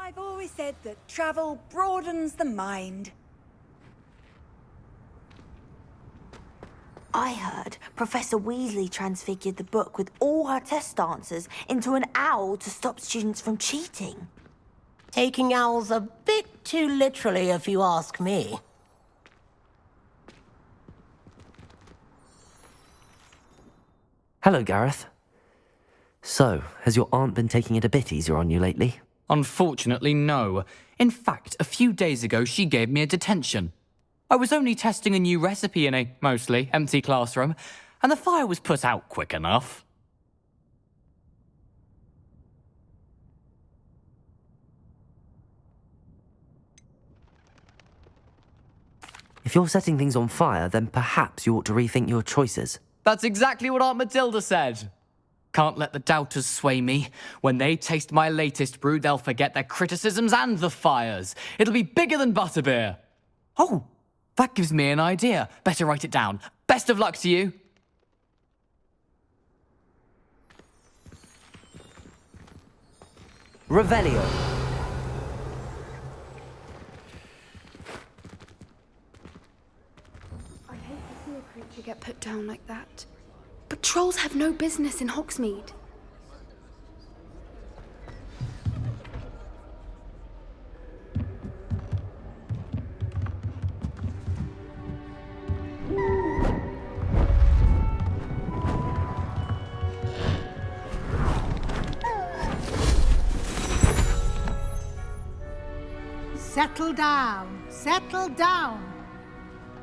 I've always said that travel broadens the mind. I heard Professor Weasley transfigured the book with all her test answers into an owl to stop students from cheating. Taking owls a bit too literally, if you ask me. Hello, Gareth. So, has your aunt been taking it a bit easier on you lately? Unfortunately, no. In fact, a few days ago, she gave me a detention. I was only testing a new recipe in a mostly empty classroom, and the fire was put out quick enough. If you're setting things on fire, then perhaps you ought to rethink your choices. That's exactly what Aunt Matilda said. Can't let the doubters sway me. When they taste my latest brew, they'll forget their criticisms and the fires. It'll be bigger than butterbeer. Oh, that gives me an idea. Better write it down. Best of luck to you. Revelio. I hate to see a creature get put down like that. But trolls have no business in Hogsmeade. Settle down, settle down.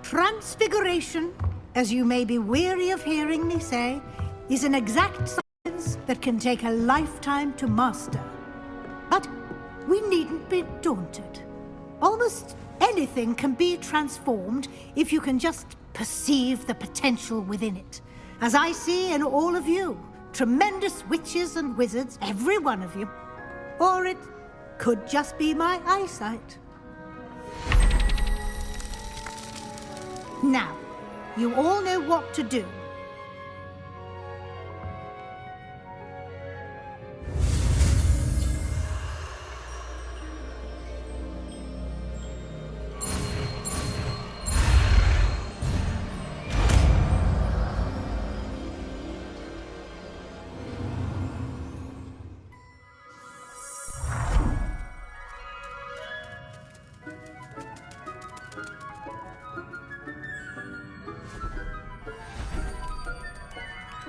Transfiguration, as you may be weary of hearing me say, is an exact science that can take a lifetime to master. But we needn't be daunted. Almost anything can be transformed if you can just perceive the potential within it. As I see in all of you, tremendous witches and wizards, every one of you. Or it could just be my eyesight. Now, you all know what to do.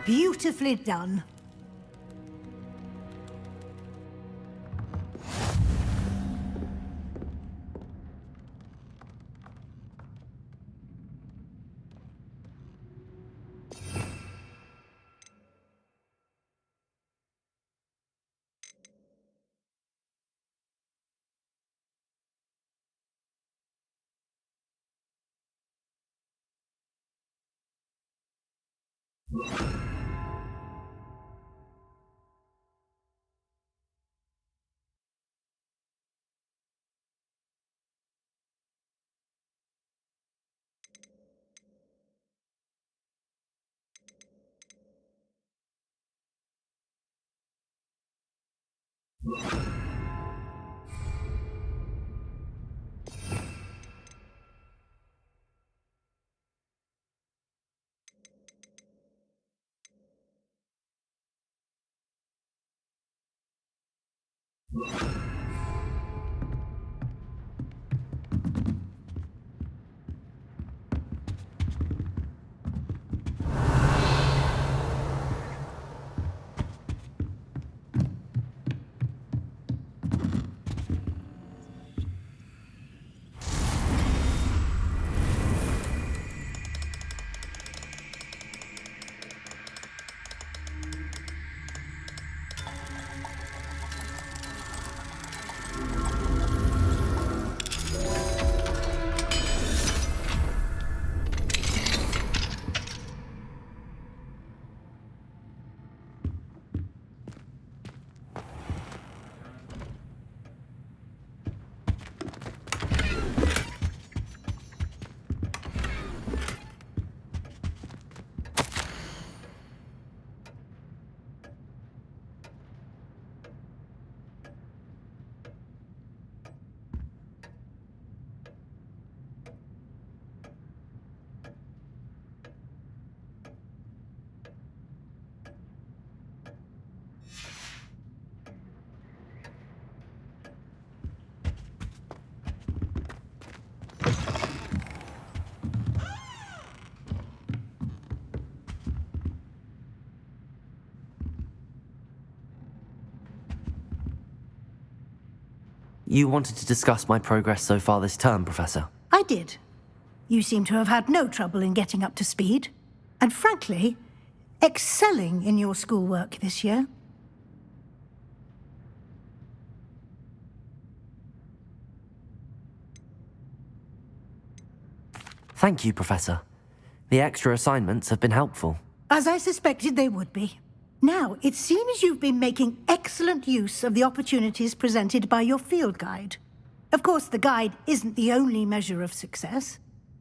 Beautifully done. you wanted to discuss my progress so far this term, Professor. I did. You seem to have had no trouble in getting up to speed. And frankly, excelling in your schoolwork this year. Thank you, Professor. The extra assignments have been helpful. As I suspected they would be. Now, it seems you've been making excellent use of the opportunities presented by your field guide. Of course, the guide isn't the only measure of success.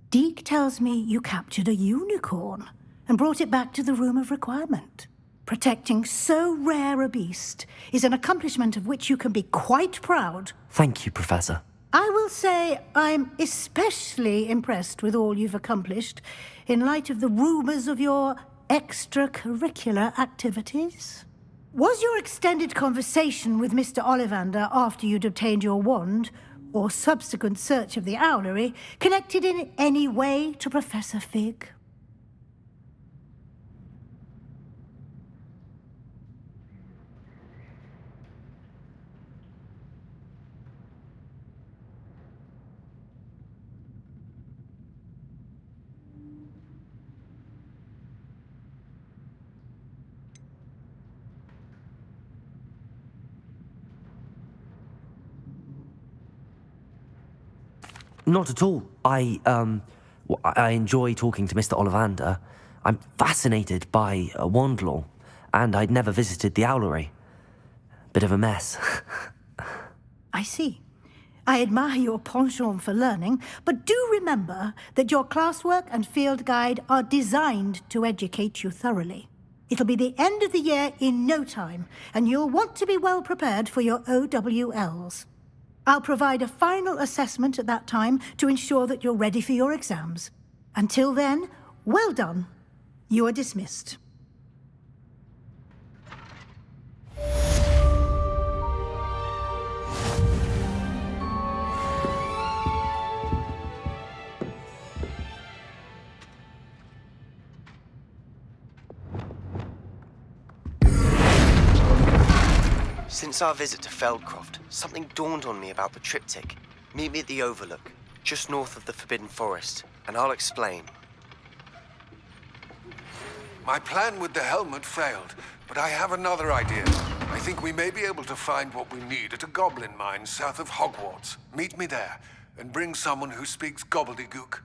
Deke tells me you captured a unicorn and brought it back to the Room of Requirement. Protecting so rare a beast is an accomplishment of which you can be quite proud. Thank you, Professor. I will say I'm especially impressed with all you've accomplished in light of the rumors of your extracurricular activities. Was your extended conversation with Mr. Ollivander after you'd obtained your wand, or subsequent search of the owlery, connected in any way to Professor Fig? Not at all. I enjoy talking to Mr. Ollivander. I'm fascinated by wand law, and I'd never visited the owlery. Bit of a mess. I see. I admire your penchant for learning, but do remember that your classwork and field guide are designed to educate you thoroughly. It'll be the end of the year in no time, and you'll want to be well prepared for your OWLs. I'll provide a final assessment at that time to ensure that you're ready for your exams. Until then, well done. You are dismissed. Since our visit to Feldcroft, something dawned on me about the triptych. Meet me at the Overlook, just north of the Forbidden Forest, and I'll explain. My plan with the helmet failed, but I have another idea. I think we may be able to find what we need at a goblin mine south of Hogwarts. Meet me there, and bring someone who speaks gobbledygook.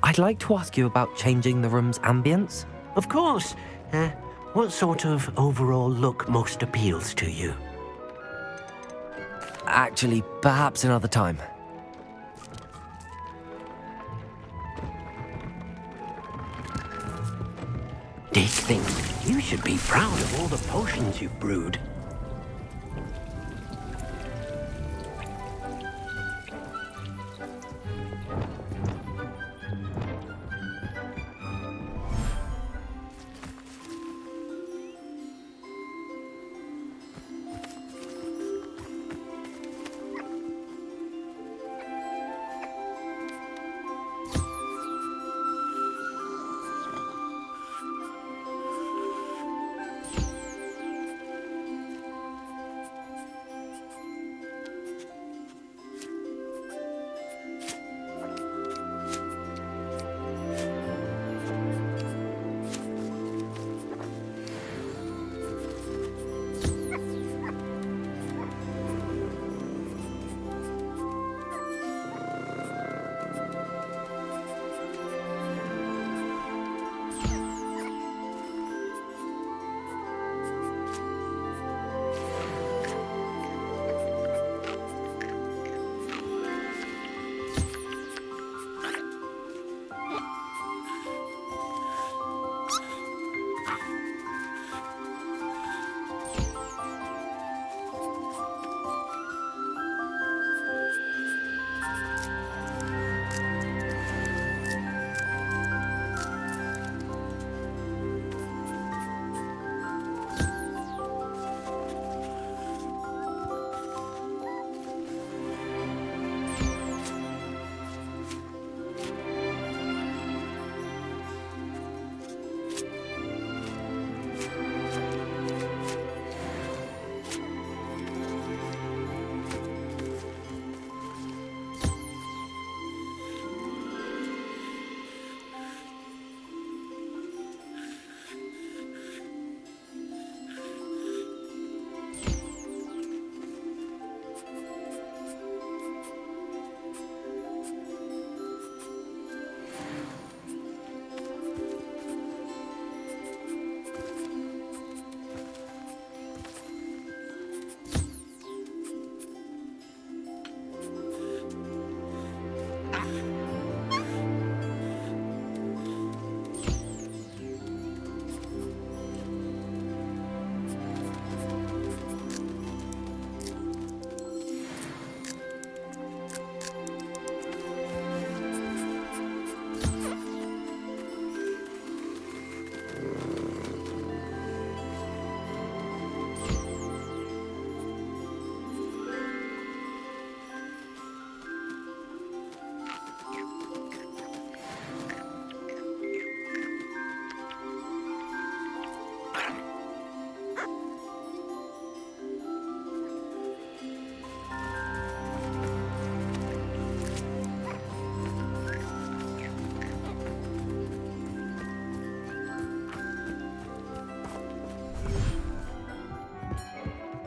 I'd like to ask you about changing the room's ambience. Of course. What sort of overall look most appeals to you? Actually, perhaps another time. Dick thinks you should be proud of all the potions you've brewed.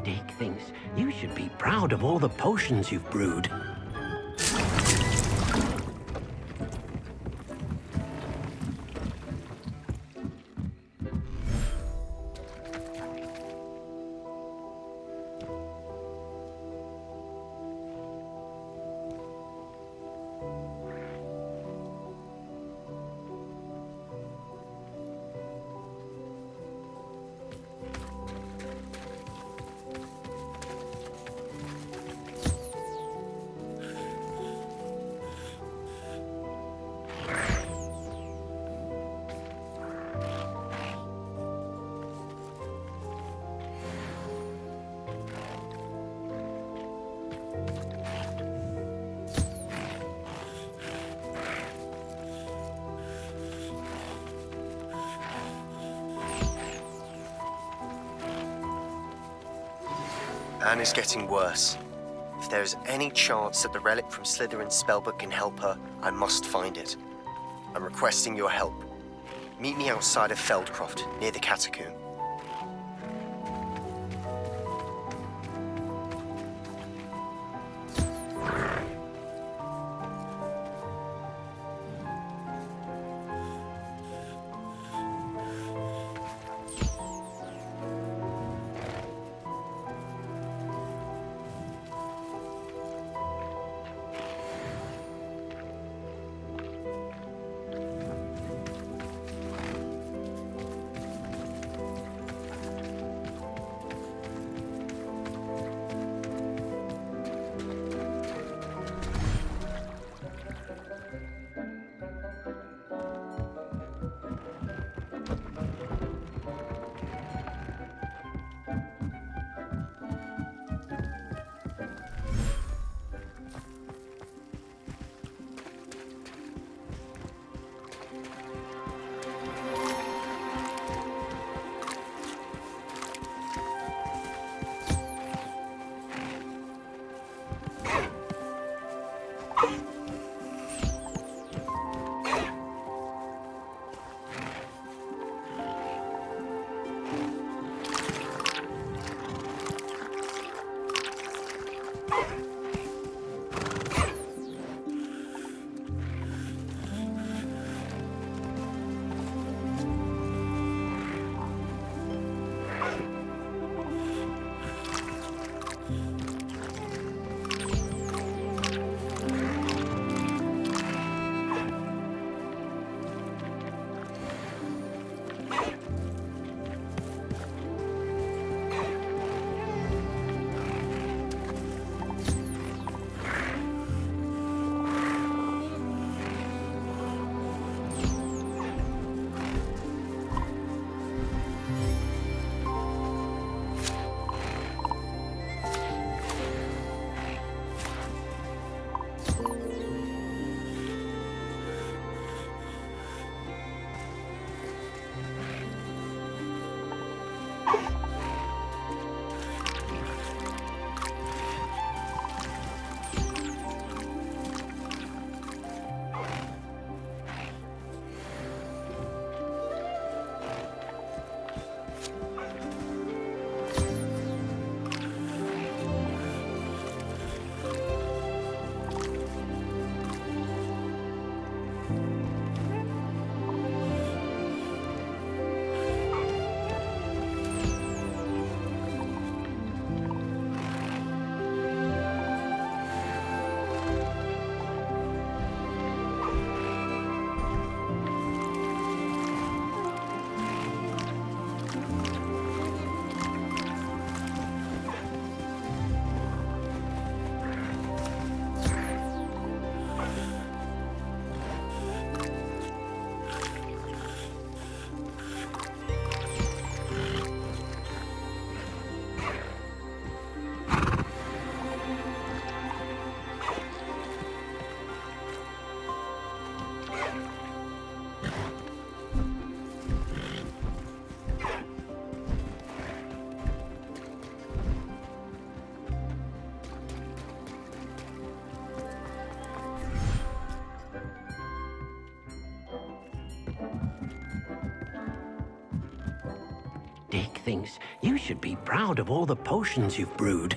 Dick thinks you should be proud of all the potions you've brewed. Anne is getting worse. If there is any chance that the relic from Slytherin's spellbook can help her, I must find it. I'm requesting your help. Meet me outside of Feldcroft, near the catacomb. thinks you should be proud of all the potions you've brewed.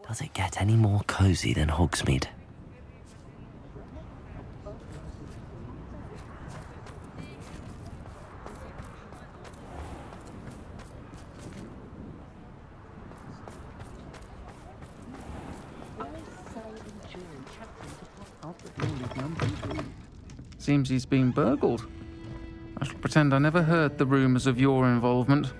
Does it get any more cozy than Hogsmeade? Seems he's been burgled. I shall pretend I never heard the rumours of your involvement.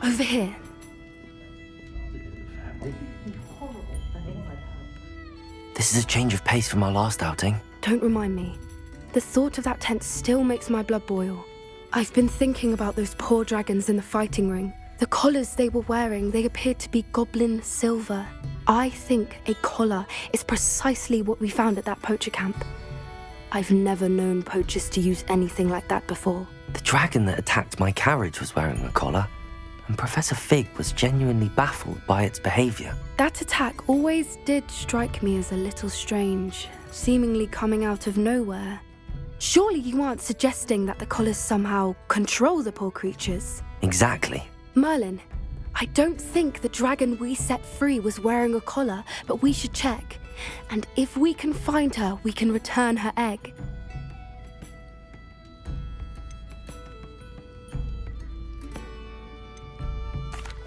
Over here. This is a change of pace from our last outing. Don't remind me. The thought of that tent still makes my blood boil. I've been thinking about those poor dragons in the fighting ring. The collars they were wearing, they appeared to be goblin silver. I think a collar is precisely what we found at that poacher camp. I've never known poachers to use anything like that before. The dragon that attacked my carriage was wearing a collar, and Professor Fig was genuinely baffled by its behaviour. That attack always did strike me as a little strange, seemingly coming out of nowhere. Surely you aren't suggesting that the collars somehow control the poor creatures? Exactly. Merlin, I don't think the dragon we set free was wearing a collar, but we should check. And if we can find her, we can return her egg.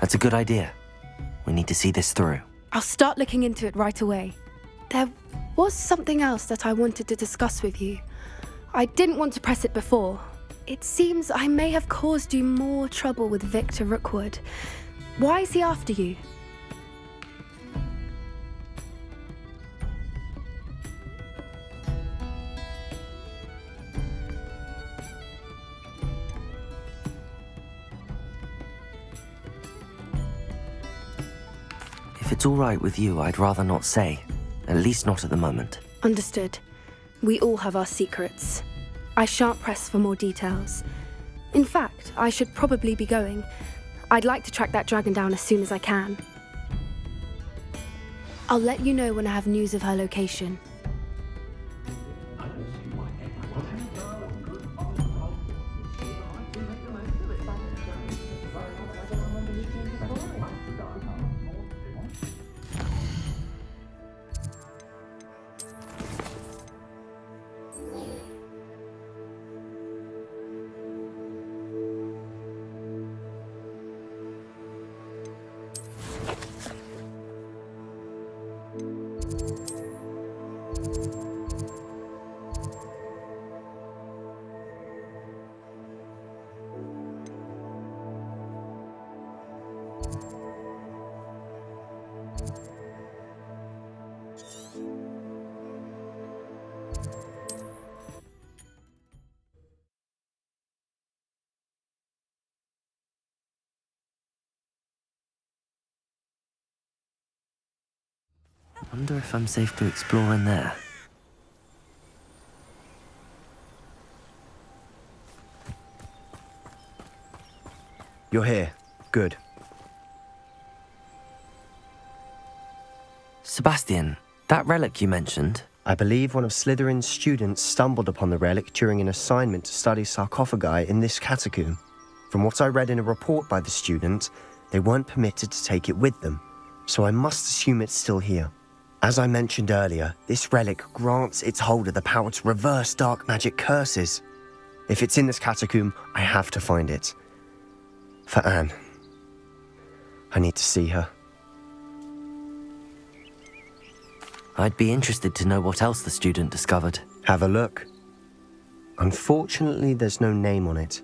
That's a good idea. We need to see this through. I'll start looking into it right away. There was something else that I wanted to discuss with you. I didn't want to press it before. It seems I may have caused you more trouble with Victor Rookwood. Why is he after you? If it's all right with you, I'd rather not say. At least not at the moment. Understood. We all have our secrets. I shan't press for more details. In fact, I should probably be going. I'd like to track that dragon down as soon as I can. I'll let you know when I have news of her location. I wonder if I'm safe to explore in there. You're here. Good. Sebastian, that relic you mentioned, I believe one of Slytherin's students stumbled upon the relic during an assignment to study sarcophagi in this catacomb. From what I read in a report by the student, they weren't permitted to take it with them, so I must assume it's still here. As I mentioned earlier, this relic grants its holder the power to reverse dark magic curses. If it's in this catacomb, I have to find it. For Anne. I need to see her. I'd be interested to know what else the student discovered. Have a look. Unfortunately, there's no name on it,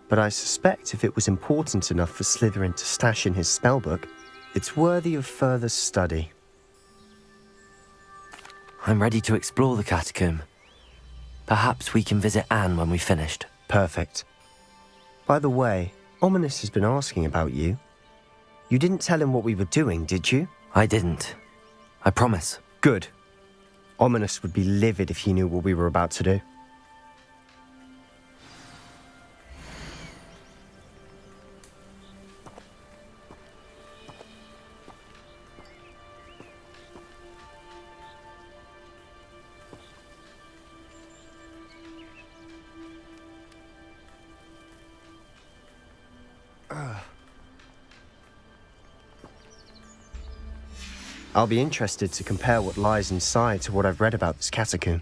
but I suspect if it was important enough for Slytherin to stash in his spellbook, it's worthy of further study. I'm ready to explore the catacomb. Perhaps we can visit Anne when we've finished. Perfect. By the way, Ominous has been asking about you. You didn't tell him what we were doing, did you? I didn't. I promise. Good. Ominous would be livid if he knew what we were about to do. I'll be interested to compare what lies inside to what I've read about this catacomb.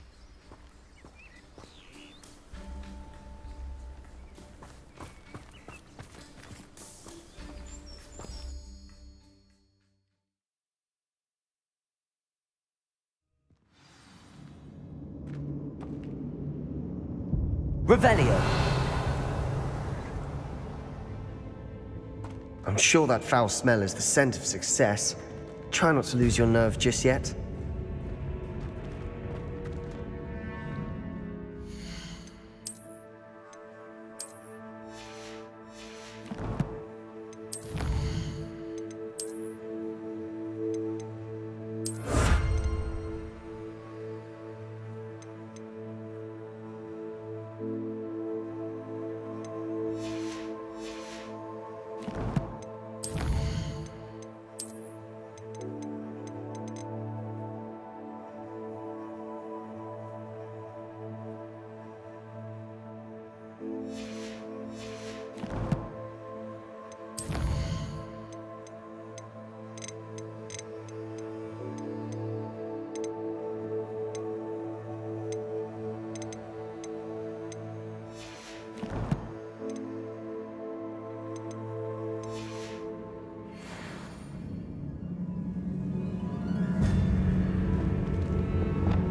Revelio! I'm sure that foul smell is the scent of success. Try not to lose your nerve just yet.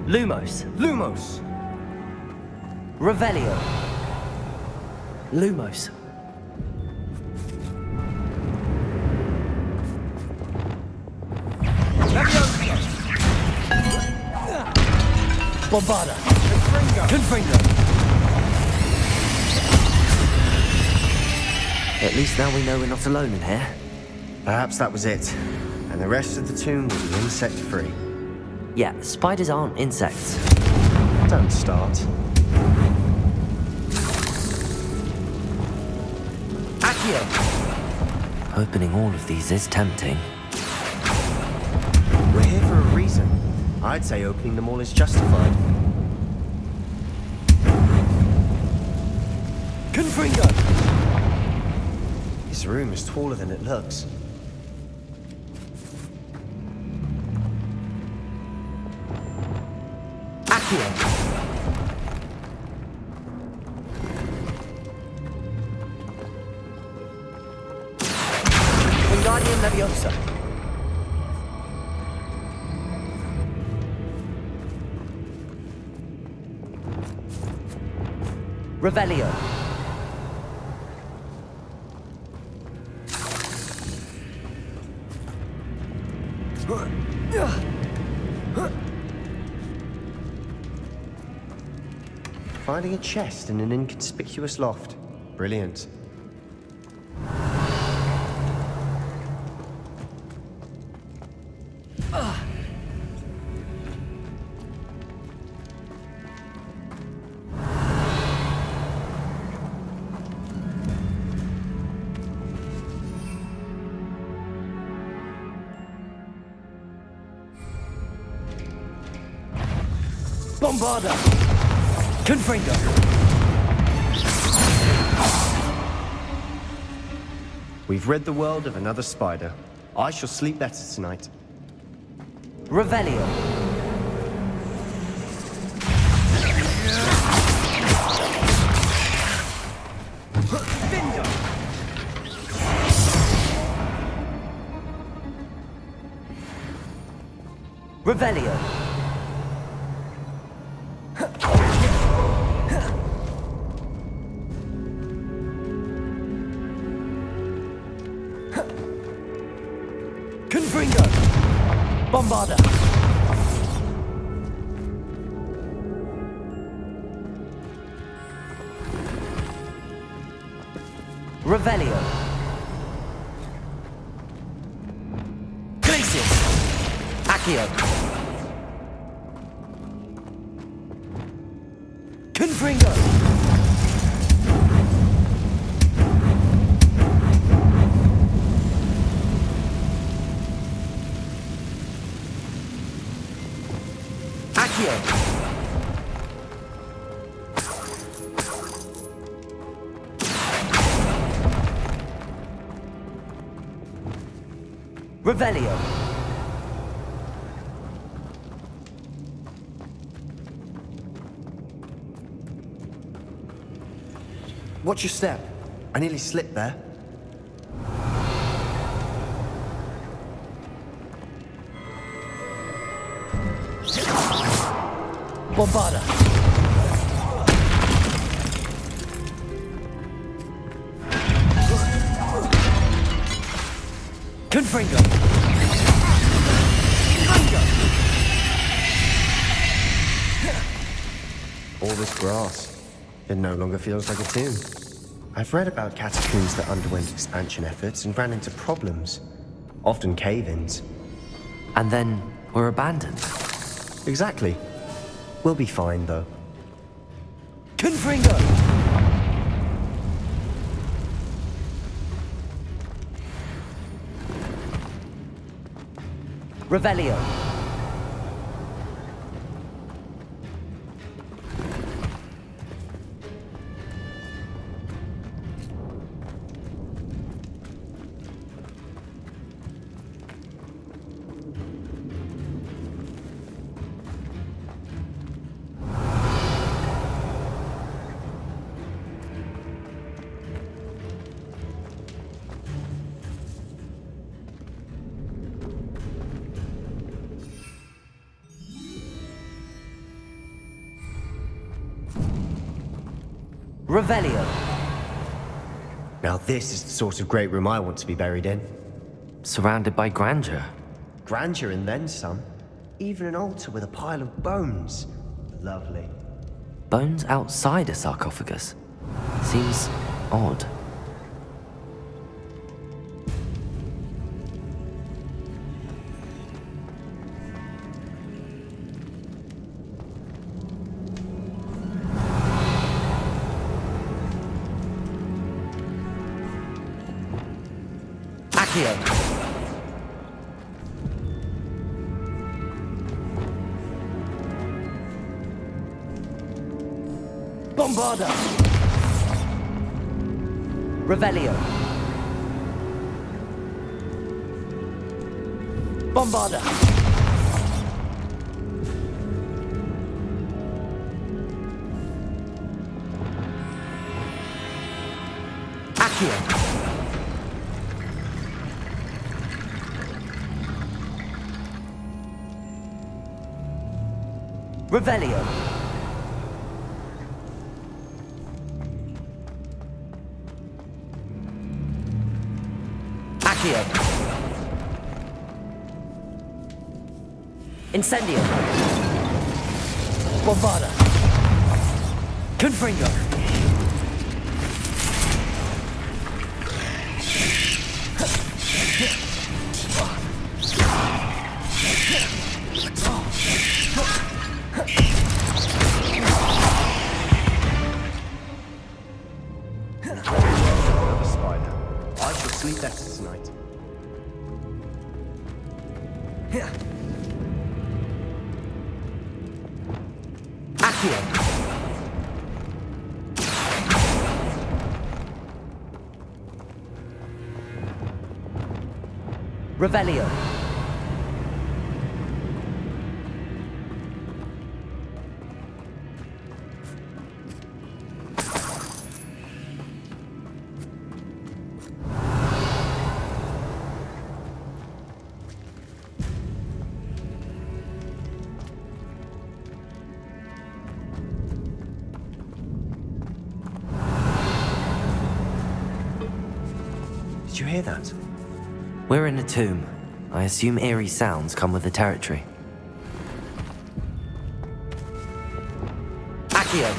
Lumos! Lumos! Revelio! Lumos! Bombarda! Confringo! At least now we know we're not alone in here. Perhaps that was it, and the rest of the tomb will be insect-free. Yeah, spiders aren't insects. Don't start. Accio! Opening all of these is tempting. We're here for a reason. I'd say opening them all is justified. Confringo! This room is taller than it looks. Accio! Wingardium Leviosa! Revelio! Finding a chest in an inconspicuous loft. Brilliant. Bombarda! Confringo! We've rid the world of another spider. I shall sleep better tonight. Revelio. Revelio. Confringo. Bombarda. Revelio. Glacius. Accio. Confringo. Accio. Revelio. Watch your step. I nearly slipped there. Bombarda. Confringo. All this grass. It no longer feels like a tomb. I've read about catacombs that underwent expansion efforts and ran into problems. Often cave-ins. And then were abandoned. Exactly. We'll be fine, though. Confringo. Revelio. Revelio. Now this is the sort of great room I want to be buried in. Surrounded by grandeur. Grandeur and then some. Even an altar with a pile of bones. Lovely. Bones outside a sarcophagus. Seems odd. Accio. Bombarda. Revelio. Bombarda. Accio. Revelio. Accio. Incendio. Bombarda. Confringo. Another spider. I shall sleep better tonight. Accio. Revelio. Did you hear that? We're in a tomb. I assume eerie sounds come with the territory. Accio!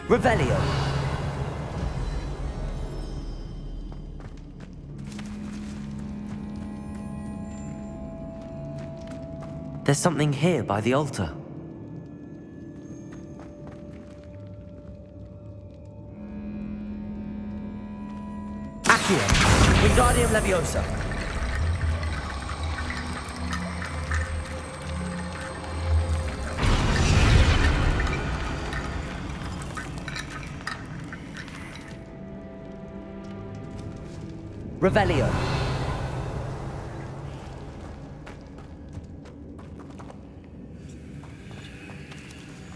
Revelio. There's something here by the altar. Accio. Wingardium Leviosa. Revelio.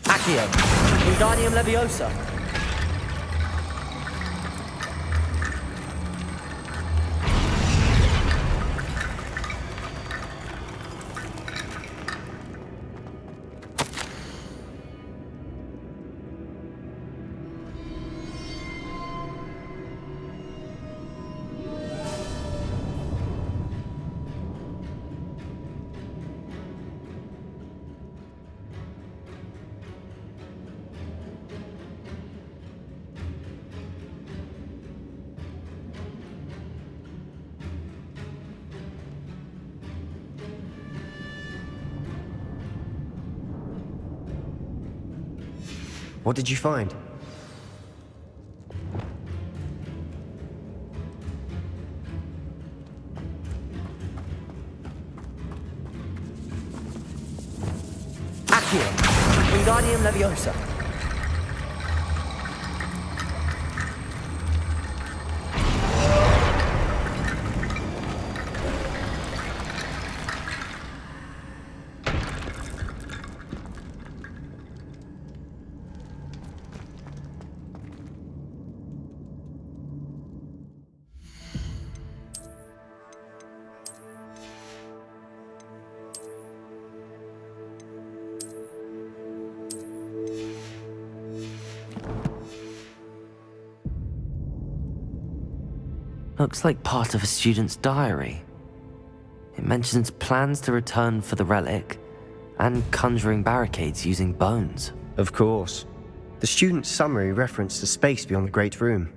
Accio. Wingardium Leviosa. What did you find? Accio. Wingardium Leviosa. Looks like part of a student's diary. It mentions plans to return for the relic and conjuring barricades using bones. Of course. The student's summary referenced the space beyond the Great Room,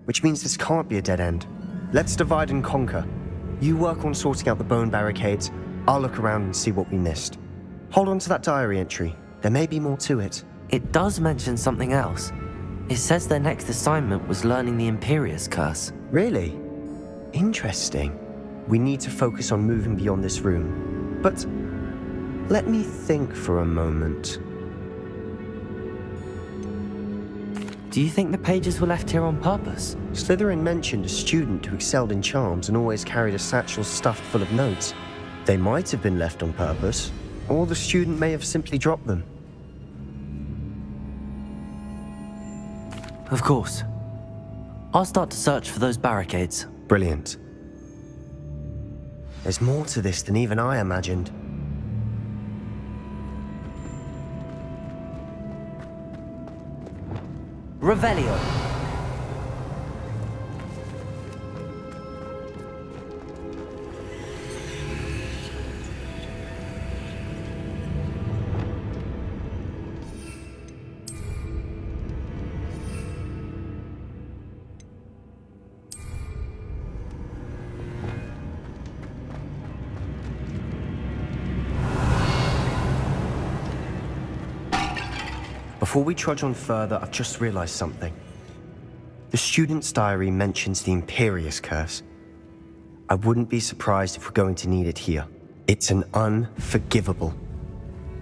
which means this can't be a dead end. Let's divide and conquer. You work on sorting out the bone barricades, I'll look around and see what we missed. Hold on to that diary entry. There may be more to it. It does mention something else. It says their next assignment was learning the Imperius Curse. Really? Interesting. We need to focus on moving beyond this room. But let me think for a moment. Do you think the pages were left here on purpose? Slytherin mentioned a student who excelled in charms and always carried a satchel stuffed full of notes. They might have been left on purpose, or the student may have simply dropped them. Of course. I'll start to search for those barricades. Brilliant. There's more to this than even I imagined. Revelio. Before we trudge on further, I've just realized something. The The student's diary mentions the Imperious Curse. I wouldn't be surprised if we're going to need it here. It's an unforgivable,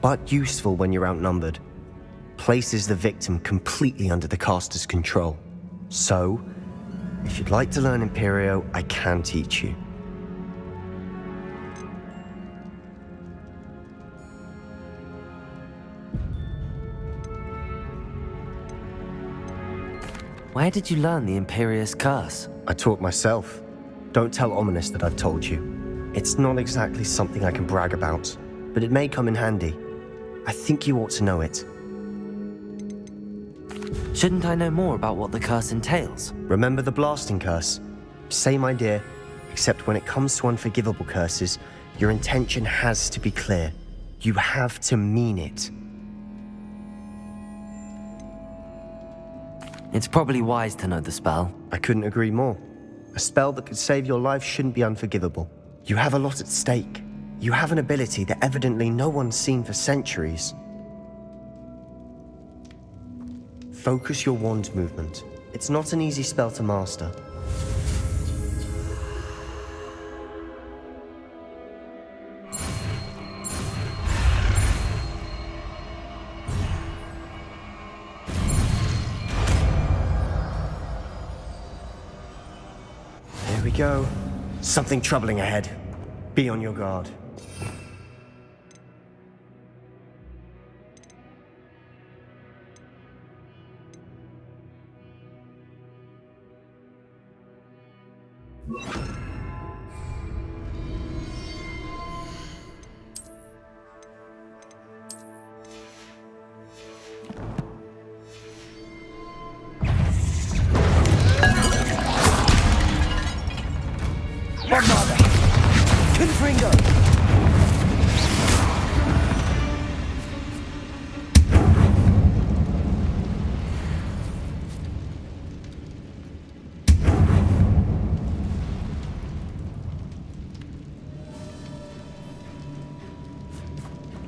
but useful when you're outnumbered. Places the victim completely under the caster's control. So, if you'd like to learn Imperio, I can teach you. Where did you learn the Imperious Curse? I taught myself. Don't tell Ominous that I've told you. It's not exactly something I can brag about, but it may come in handy. I think you ought to know it. Shouldn't I know more about what the curse entails? Remember the blasting curse? Same idea, except when it comes to unforgivable curses, your intention has to be clear. You have to mean it. It's probably wise to know the spell. I couldn't agree more. A spell that could save your life shouldn't be unforgivable. You have a lot at stake. You have an ability that evidently no one's seen for centuries. Focus your wand movement. It's not an easy spell to master. There we go. Something troubling ahead. Be on your guard.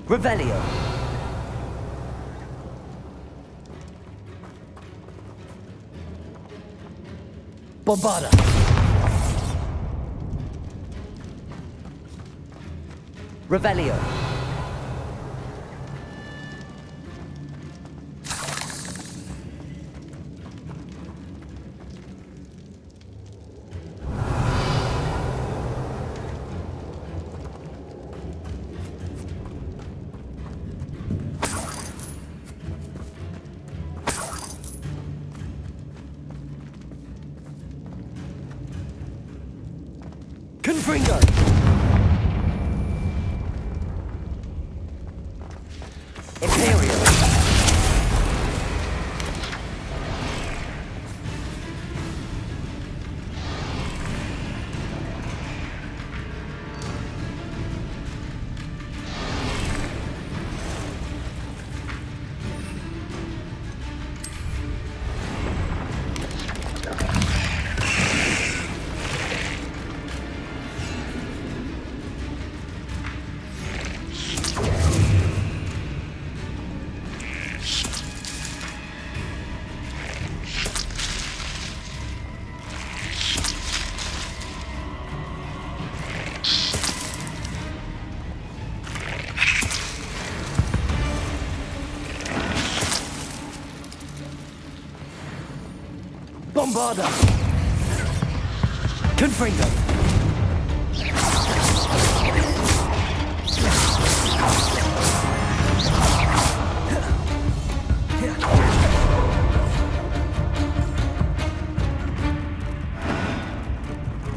Revelio. Bombarda. Revelio. Confringo! Imperial! Bombarda! Confringo!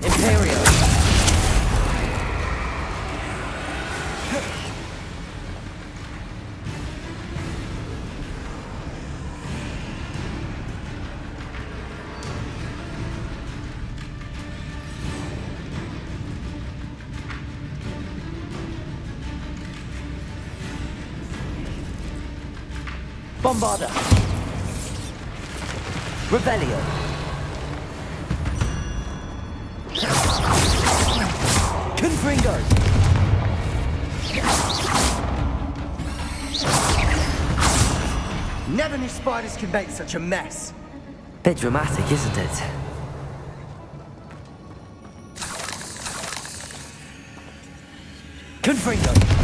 Imperial! Bombarda! Revelio! Confringo! Never knew spiders could make such a mess. Bit dramatic, isn't it? Confringo!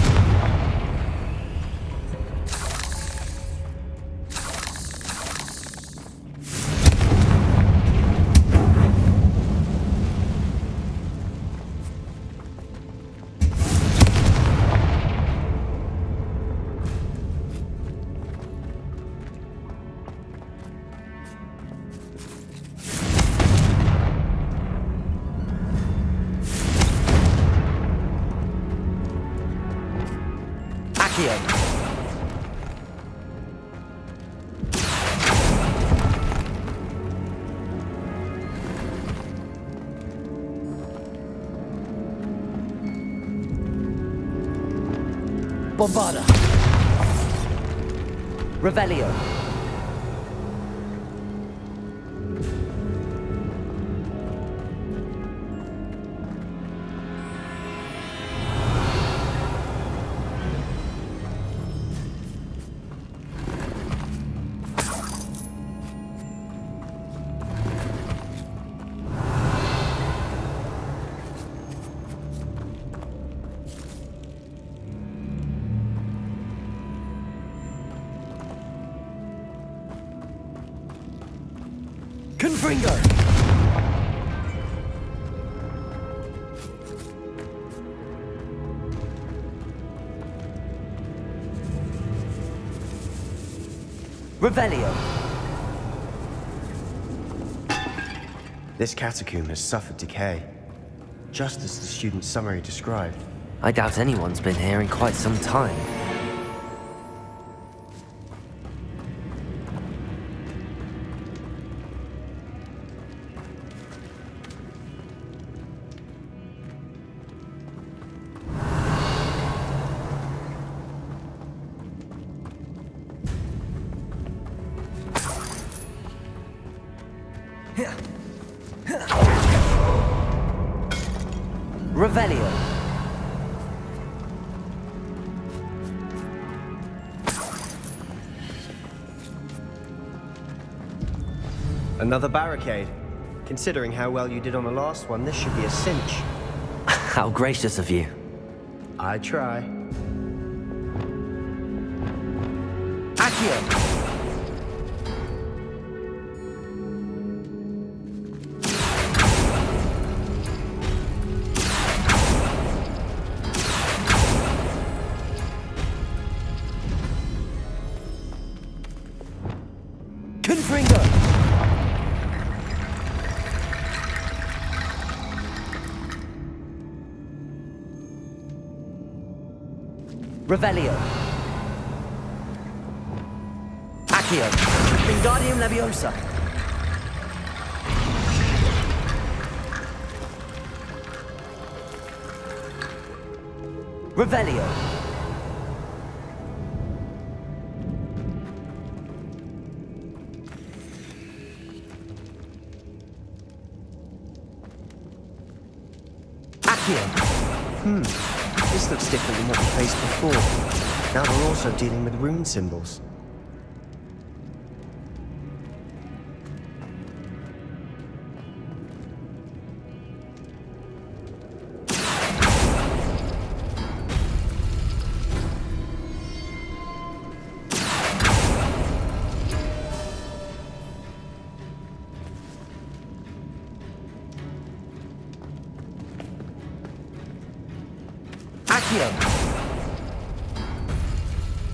Bombarda. Revelio. Confringo! Revelio. This catacomb has suffered decay, just as the student's summary described. I doubt anyone's been here in quite some time. Revelio. Another barricade. Considering how well you did on the last one, this should be a cinch. How gracious of you. I try. Accio. Confringo. Revelio. Accio. Wingardium Leviosa. Revelio. This looks different than what we faced before. Now we're also dealing with rune symbols.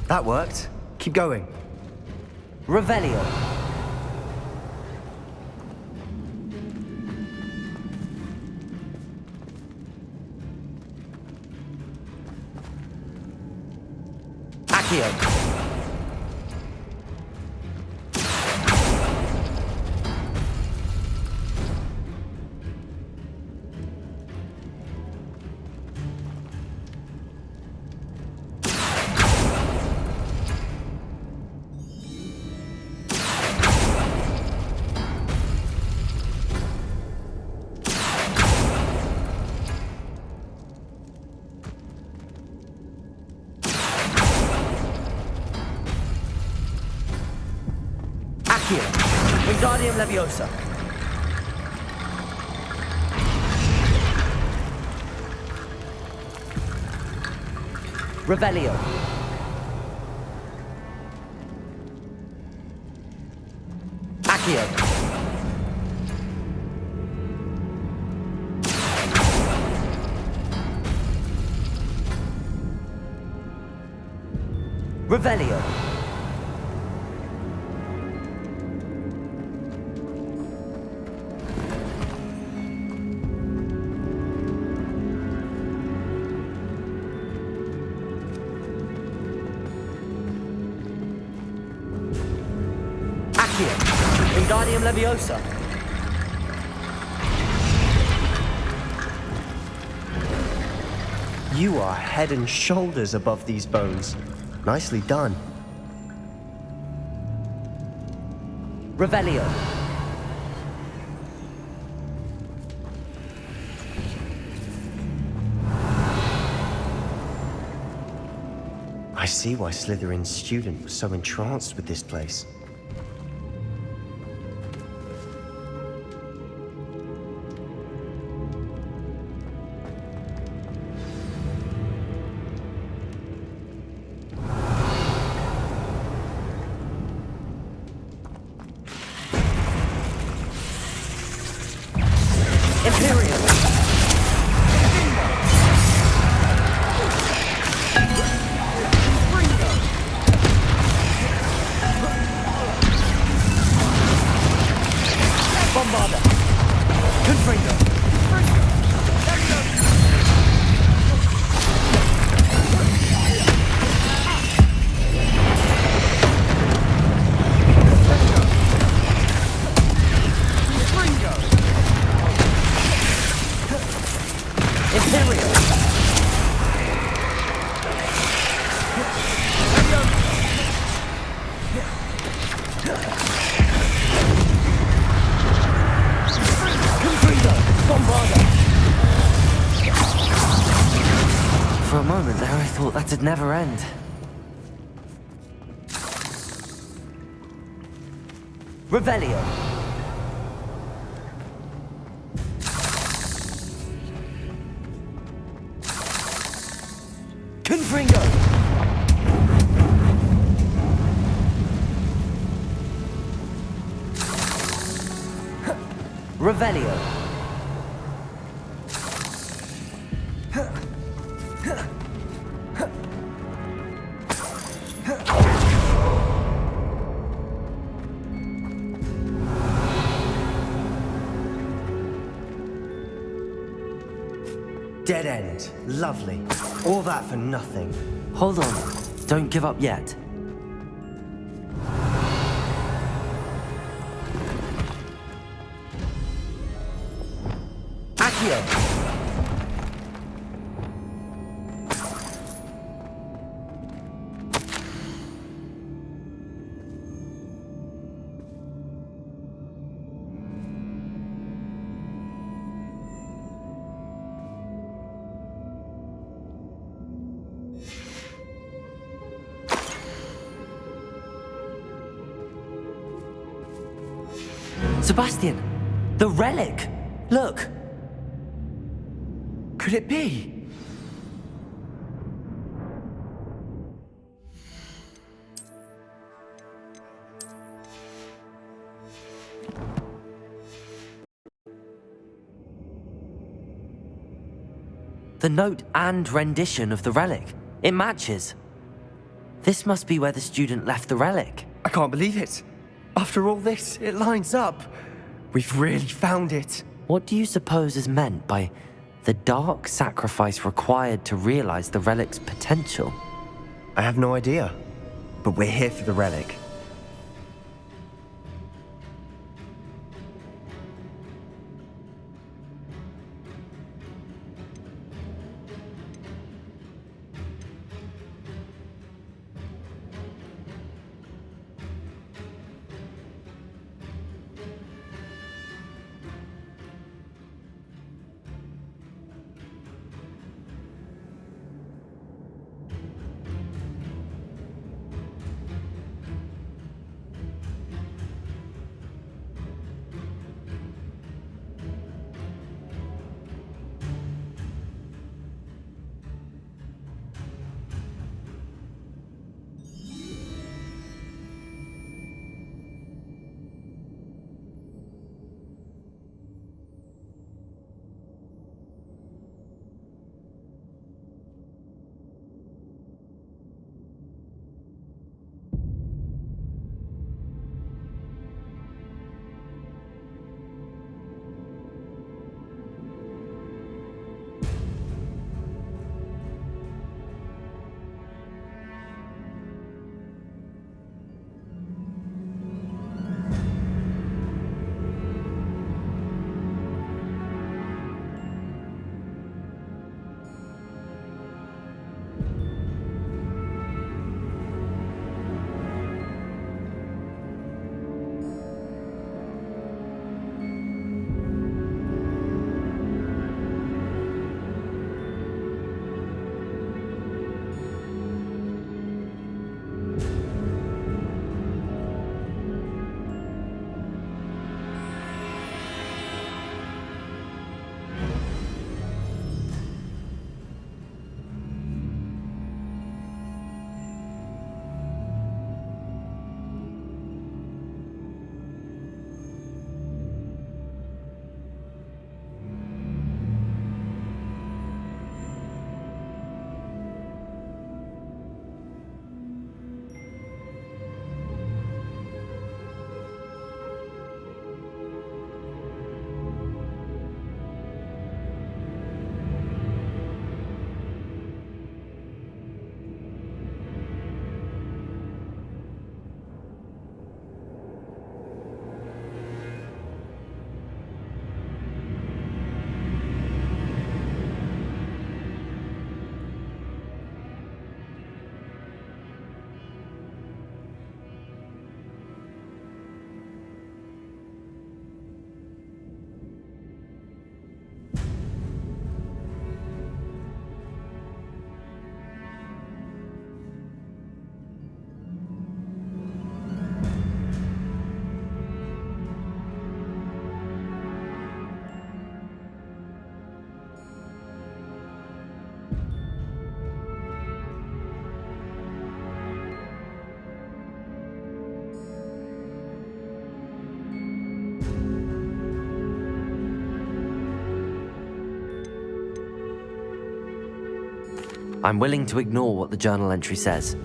That worked. Keep going. Revelio. Accio. Wingardium Leviosa. Revelio. Accio. Revelio. Accio. Wingardium Leviosa. You are head and shoulders above these bones. Nicely done. Revelio. I see why Slytherin's student was so entranced with this place. Imperium. Bombarda. Confringo. Imperium. For a moment there, I thought that'd never end. Revelio. Confringo. Revelio. Dead end. Lovely. All that for nothing. Hold on. Don't give up yet. Accio. Sebastian! The relic! Look! Could it be? The note and rendition of the relic. It matches. This must be where the student left the relic. I can't believe it. After all this, it lines up. We've really found it. What do you suppose is meant by the dark sacrifice required to realize the relic's potential? I have no idea. But we're here for the relic. I'm willing to ignore what the journal entry says.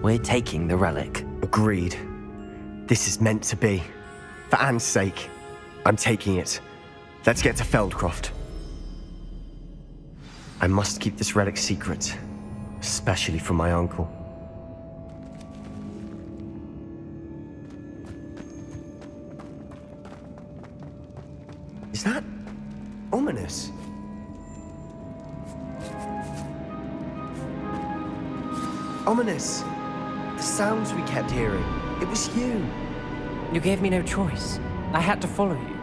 We're taking the relic. Agreed. This is meant to be. For Anne's sake, I'm taking it. Let's get to Feldcroft. I must keep this relic secret, especially from my uncle. Is that ominous? Ominous! The sounds we kept hearing. It was you. You gave me no choice. I had to follow you.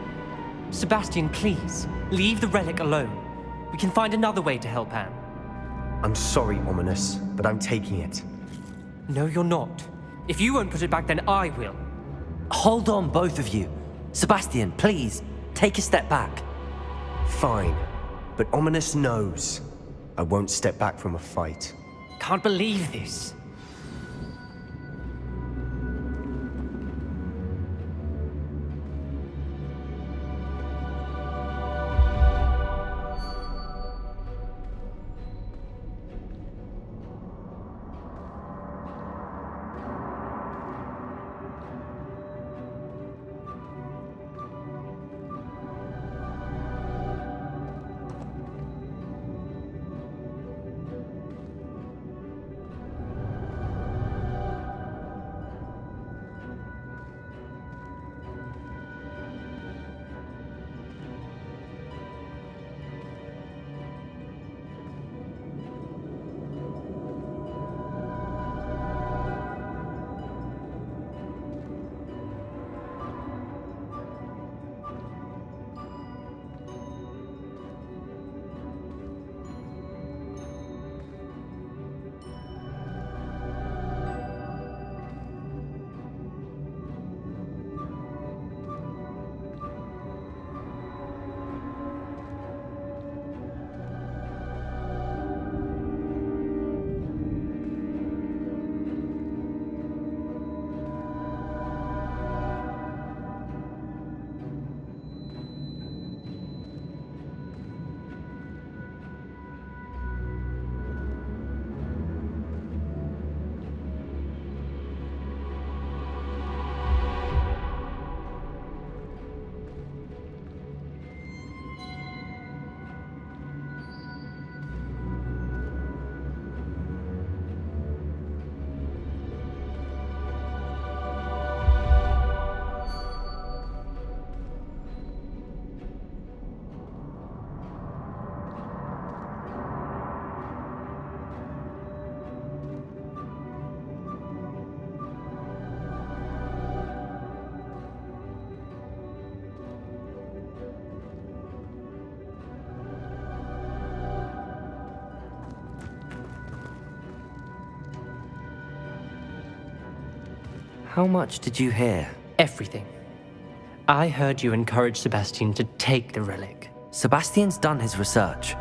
Sebastian, please, leave the relic alone. We can find another way to help Anne. I'm sorry, Ominous, but I'm taking it. No, you're not. If you won't put it back, then I will. Hold on, both of you. Sebastian, please, take a step back. Fine, but Ominous knows I won't step back from a fight. Can't believe this. How much did you hear? Everything. I heard you encourage Sebastian to take the relic. Sebastian's done his research.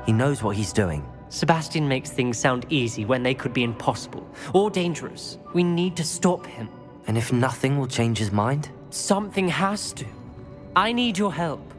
He knows what he's doing. Sebastian makes things sound easy when they could be impossible or dangerous. We need to stop him. And if nothing will change his mind? Something has to. I need your help.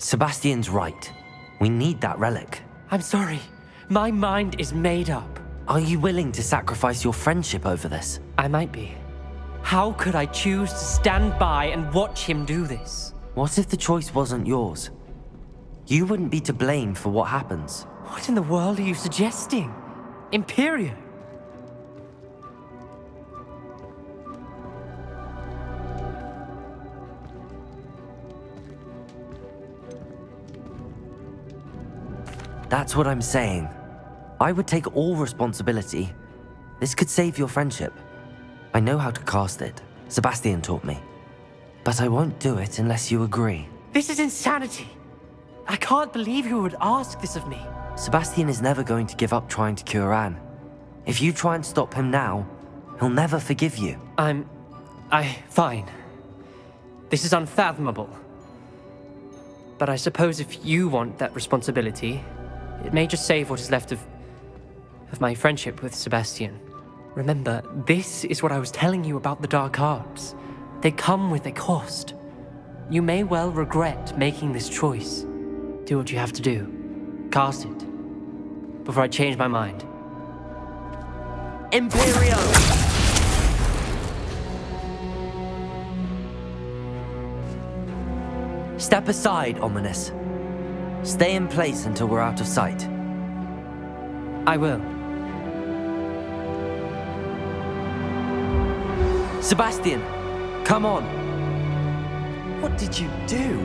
Sebastian's right. We need that relic. I'm sorry. My mind is made up. Are you willing to sacrifice your friendship over this? I might be. How could I choose to stand by and watch him do this? What if the choice wasn't yours? You wouldn't be to blame for what happens. What in the world are you suggesting? Imperio? That's what I'm saying. I would take all responsibility. This could save your friendship. I know how to cast it. Sebastian taught me. But I won't do it unless you agree. This is insanity. I can't believe you would ask this of me. Sebastian is never going to give up trying to cure Anne. If you try and stop him now, he'll never forgive you. Fine. This is unfathomable. But I suppose if you want that responsibility, it may just save what is left of my friendship with Sebastian. Remember, this is what I was telling you about the dark arts. They come with a cost. You may well regret making this choice. Do what you have to do. Cast it. Before I change my mind. Imperio! Step aside, Ominous. Stay in place until we're out of sight. I will. Sebastian, come on. What did you do?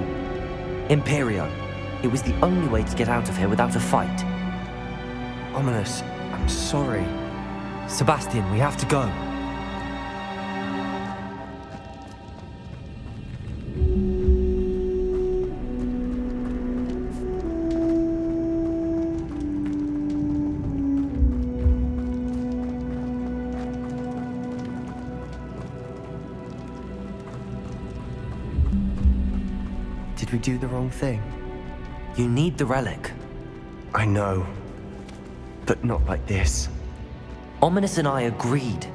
Imperio. It was the only way to get out of here without a fight. Ominous, I'm sorry. Sebastian, we have to go. Did we do the wrong thing? You need the relic. I know. But not like this. Ominous and I agreed.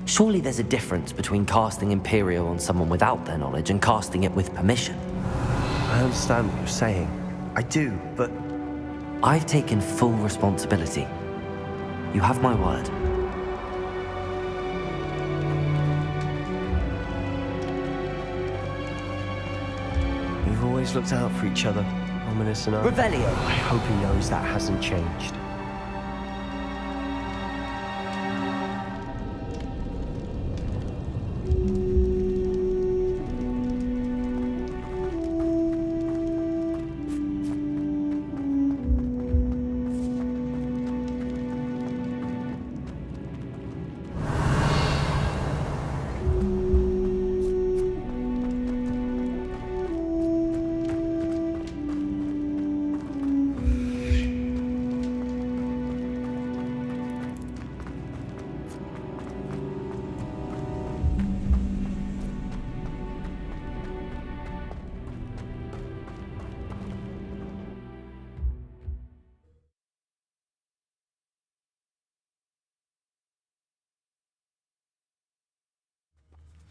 Surely there's a difference between casting Imperio on someone without their knowledge and casting it with permission. I understand what you're saying. I do, but... I've taken full responsibility. You have my word. We've always looked out for each other, Ominous and I. Revelio! I hope he knows that hasn't changed.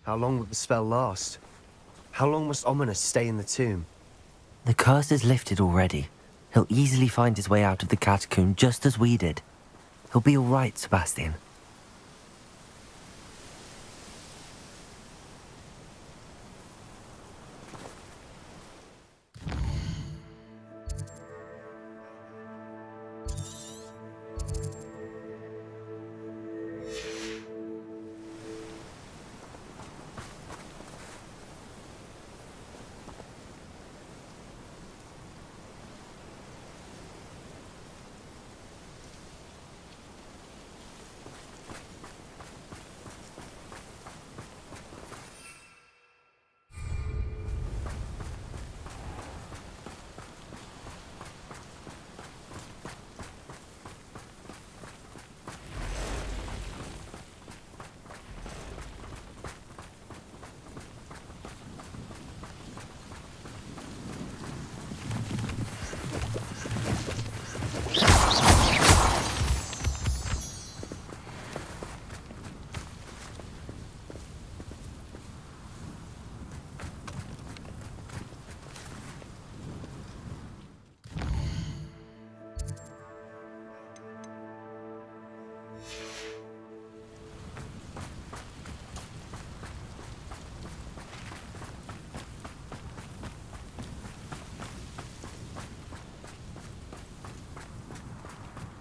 How long will the spell last? How long must Ominous stay in the tomb? The curse is lifted already. He'll easily find his way out of the catacomb just as we did. He'll be all right, Sebastian.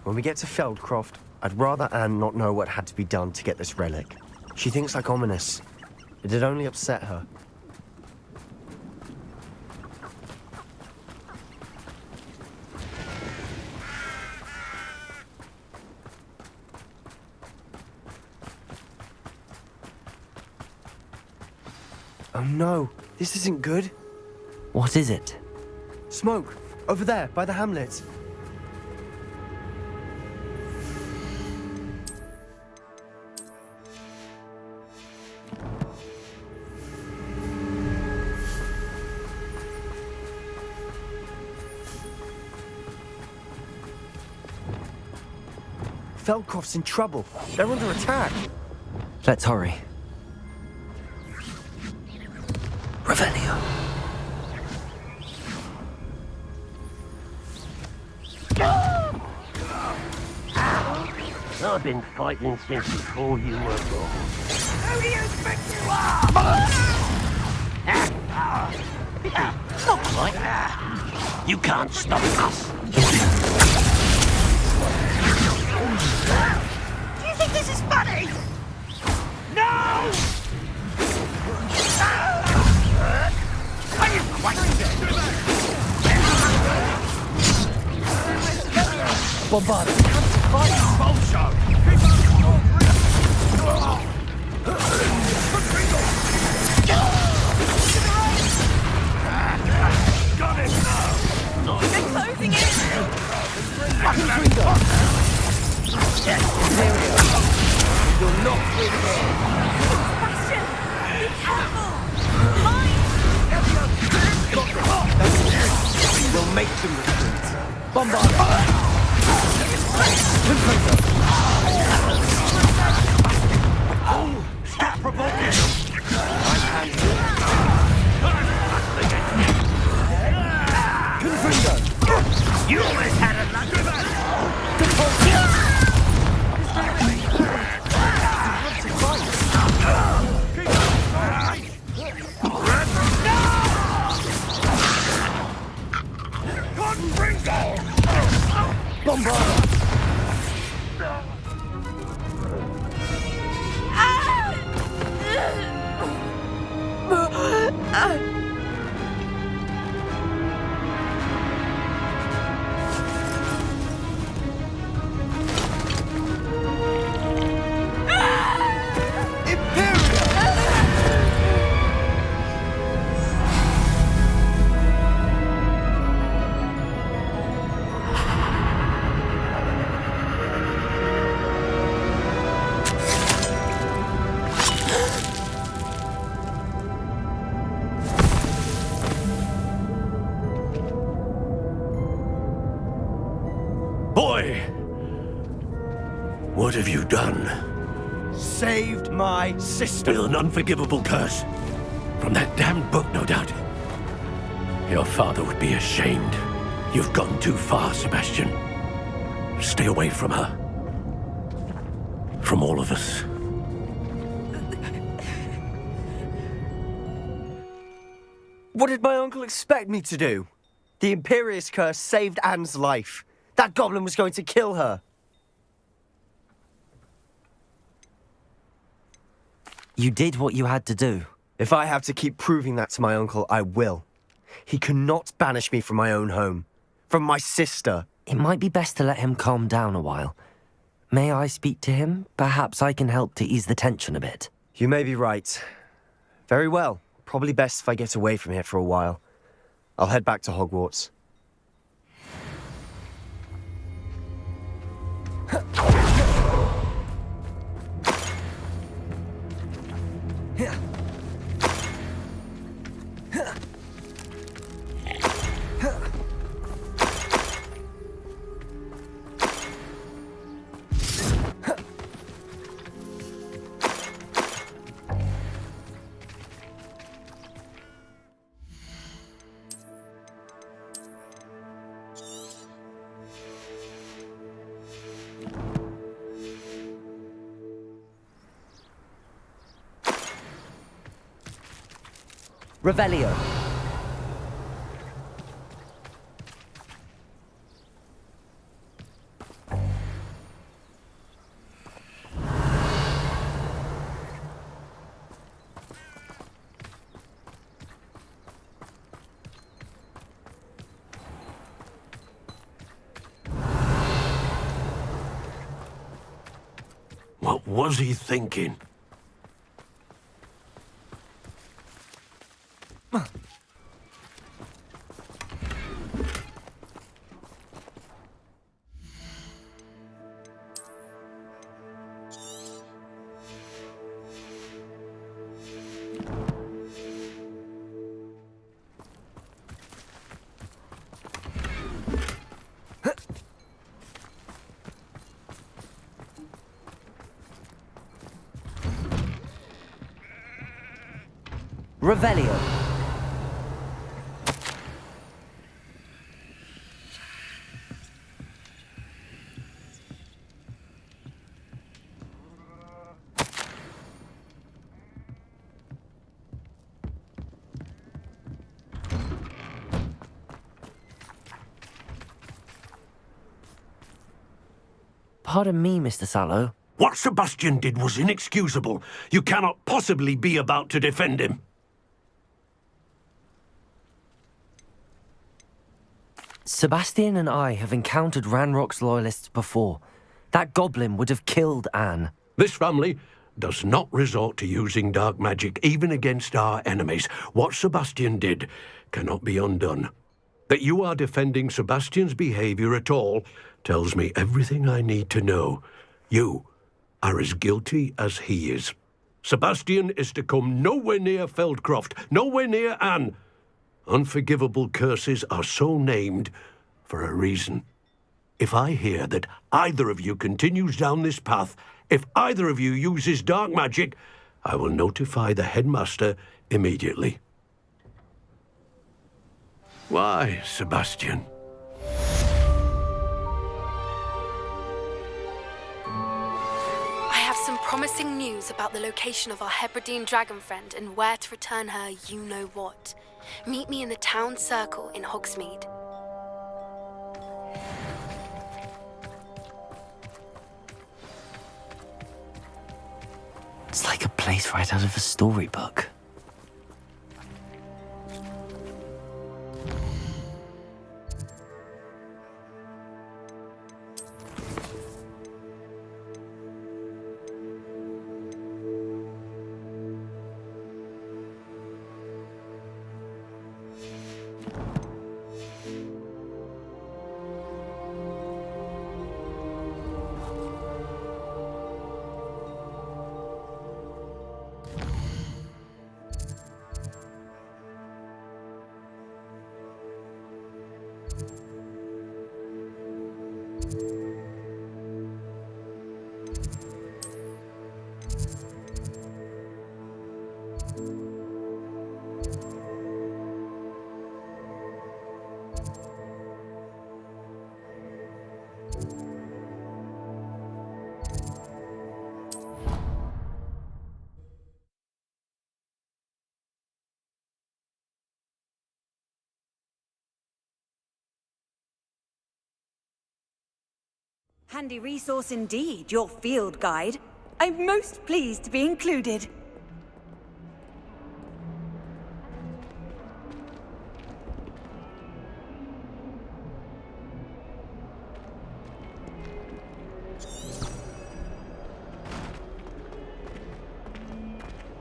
When we get to Feldcroft, I'd rather Anne not know what had to be done to get this relic. She thinks like ominous. It'd only upset her. Oh no, this isn't good. What is it? Smoke, over there, by the hamlet. Feldcroft's in trouble. They're under attack. Let's hurry. Revelio. I've been fighting since before you were born. Who do you think you are? Not like that. You can't stop us. Do you think this is funny? No! Are you crazy? Bombard. We'll make them retreat. Bombard. Stop provoking them! Confringo! You always had a luck with us! Bombard! Boy! What have you done? Saved my sister. With an unforgivable curse. From that damned book, no doubt. Your father would be ashamed. You've gone too far, Sebastian. Stay away from her. From all of us. What did my uncle expect me to do? The Imperious curse saved Anne's life. That goblin was going to kill her. You did what you had to do. If I have to keep proving that to my uncle, I will. He cannot banish me from my own home. From my sister. It might be best to let him calm down a while. May I speak to him? Perhaps I can help to ease the tension a bit. You may be right. Very well. Probably best if I get away from here for a while. I'll head back to Hogwarts. Revelio. was he thinking? Revelio. Pardon me, Mr. Sallow. What Sebastian did was inexcusable. You cannot possibly be about to defend him. Sebastian and I have encountered Ranrock's loyalists before. That goblin would have killed Anne. This family does not resort to using dark magic even against our enemies. What Sebastian did cannot be undone. That you are defending Sebastian's behavior at all tells me everything I need to know. You are as guilty as he is. Sebastian is to come nowhere near Feldcroft, nowhere near Anne. Unforgivable curses are so named for a reason. If I hear that either of you continues down this path, if either of you uses dark magic, I will notify the headmaster immediately. Why, Sebastian? I have some promising news about the location of our Hebridean dragon friend and where to return her you-know-what. Meet me in the town circle in Hogsmeade. It's like a place right out of a storybook. Handy resource indeed, your field guide. I'm most pleased to be included.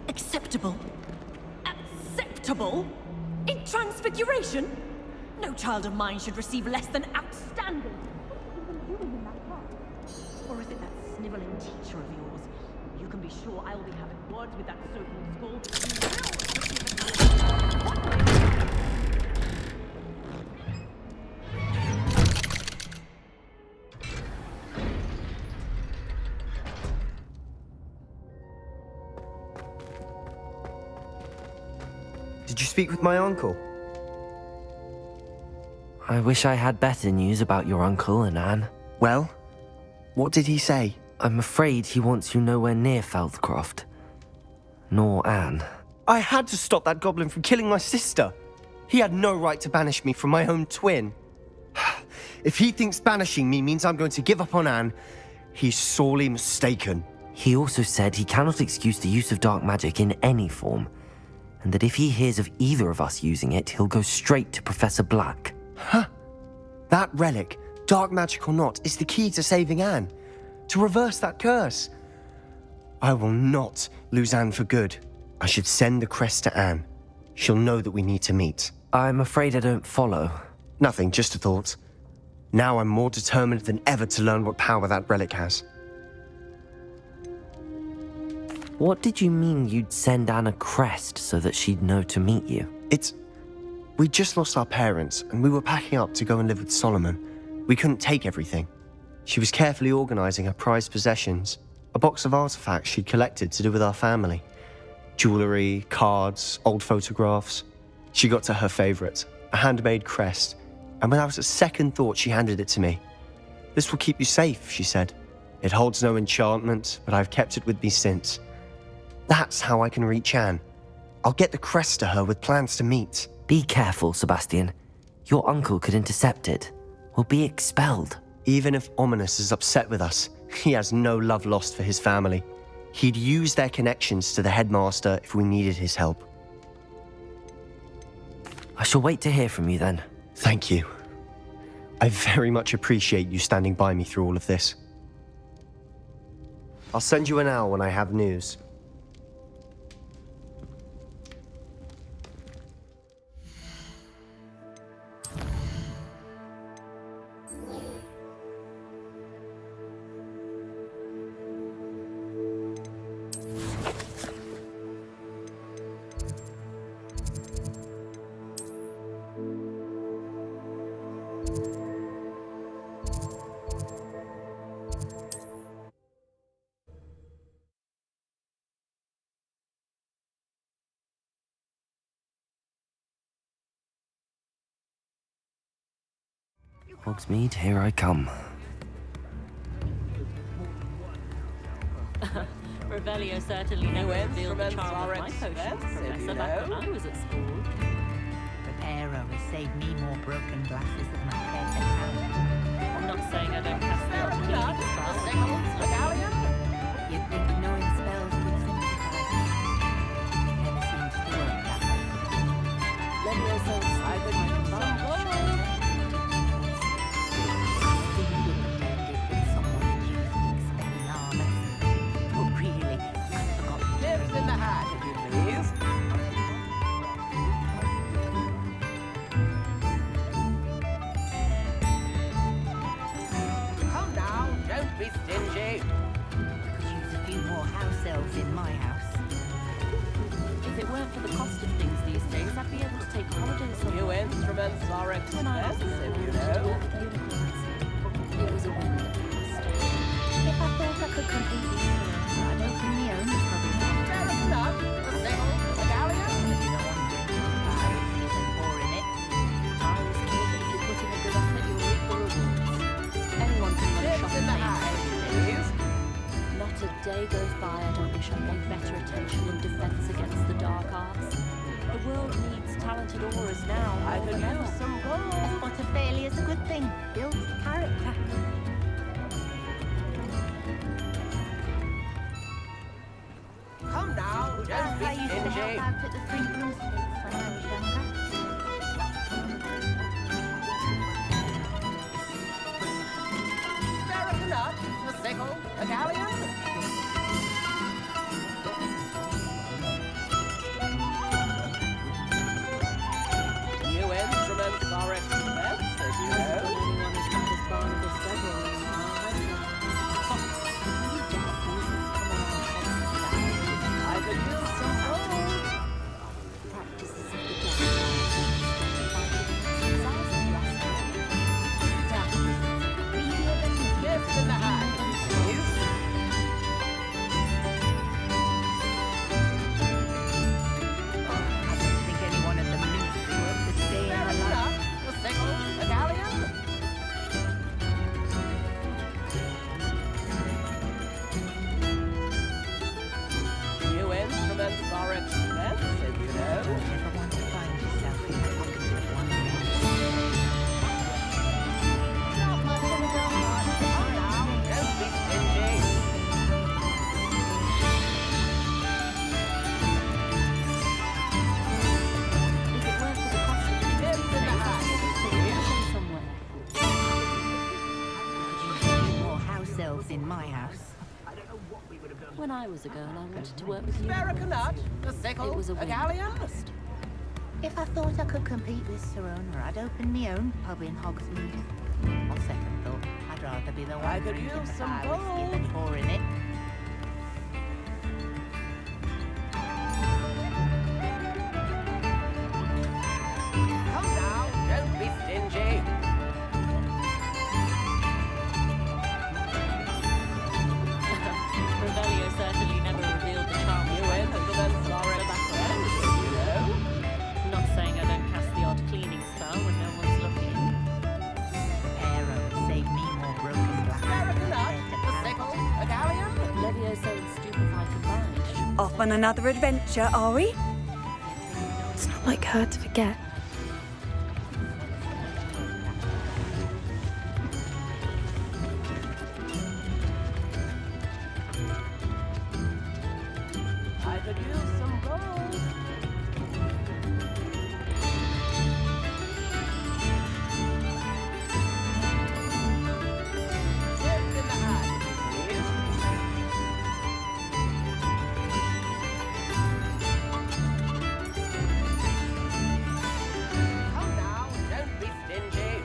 Acceptable? Acceptable? In transfiguration? No child of mine should receive less than outstanding. Or is it that sniveling teacher of yours? You can be sure I will be having words with that so-called Did you speak with my uncle? I wish I had better news about your uncle and Anne. Well, what did he say? I'm afraid he wants you nowhere near Feldcroft. Nor Anne. I had to stop that goblin from killing my sister. He had no right to banish me from my own twin. If he thinks banishing me means I'm going to give up on Anne, he's sorely mistaken. He also said he cannot excuse the use of dark magic in any form, and that if he hears of either of us using it, he'll go straight to Professor Black. Huh? That relic, dark magic or not, is the key to saving Anne. To reverse that curse. I will not lose Anne for good. I should send the crest to Anne. She'll know that we need to meet. I'm afraid I don't follow. Nothing, just a thought. Now I'm more determined than ever to learn what power that relic has. What did you mean you'd send Anne a crest so that she'd know to meet you? We just lost our parents, and we were packing up to go and live with Solomon. We couldn't take everything. She was carefully organizing her prized possessions, a box of artifacts she'd collected to do with our family. Jewelry, cards, old photographs. She got to her favorite, a handmade crest, and without a second thought, she handed it to me. This will keep you safe, she said. It holds no enchantment, but I've kept it with me since. That's how I can reach Anne. I'll get the crest to her with plans to meet. Be careful, Sebastian. Your uncle could intercept it. We'll be expelled. Even if Ominous is upset with us, he has no love lost for his family. He'd use their connections to the headmaster if we needed his help. I shall wait to hear from you then. Thank you. I very much appreciate you standing by me through all of this. I'll send you an owl when I have news. Hogsmeade, here I come. Revelio certainly never revealed the charm of my potions, Professor, back when I was at school. Reparo has saved me more broken glasses than my head can count. I'm not saying I don't cast the healing spells. You'd think knowing spells would simplify things. It never seems to work that way. Levioso, I could use some in my house. If it weren't for the cost of things these days, I'd be able to take holidays somewhere. New instruments are expensive, you know. It was a win that passed. If I thought I could compete with you, I'd open my own public. Fair enough. The single, the galleon. No one drinks pies, isn't pouring it. I was told that if you put in a good effort, you'll reap the rewards. Anyone can run a shop in the and hat, please. Not a day goes by I don't wish I paid better attention in defense against the dark arts. The world needs talented aurors now. I could more than use ever. some gold. A spot of failure's a good thing. Builds character. Come now, don't be I used to help stingy. out at the Three Broomsticks when I was younger. Fair enough. The sickle, the galleon. New instruments are expensive, you know. Anyone as bad as Barnabas Deverell in our You dark wizards come around constantly. I could use some gold. Practices of the dark When I was a girl, I wanted to work with you. Spare a canut, a sickle, It was a a win galleon. first. If I thought I could compete with Sir Owner, I'd open my own pub in Hogsmeade. On second thought, I'd rather be the one I could drinking use the some fire whiskey than gold. pouring it. Come now, don't be stingy. Revelio certainly never revealed the charm You of win, my and potions then or sorry the about background. that, you know. Not saying I don't cast the odd cleaning spell when no one's looking. Arrow would save me more broken glass Spare a than canut, compared to a sickle, a galleon. Levioso and Stupefy combined. Off on another adventure, are we? It's not like her to forget. I could use some gold. Tips in the hat, please. Come now, don't be stingy.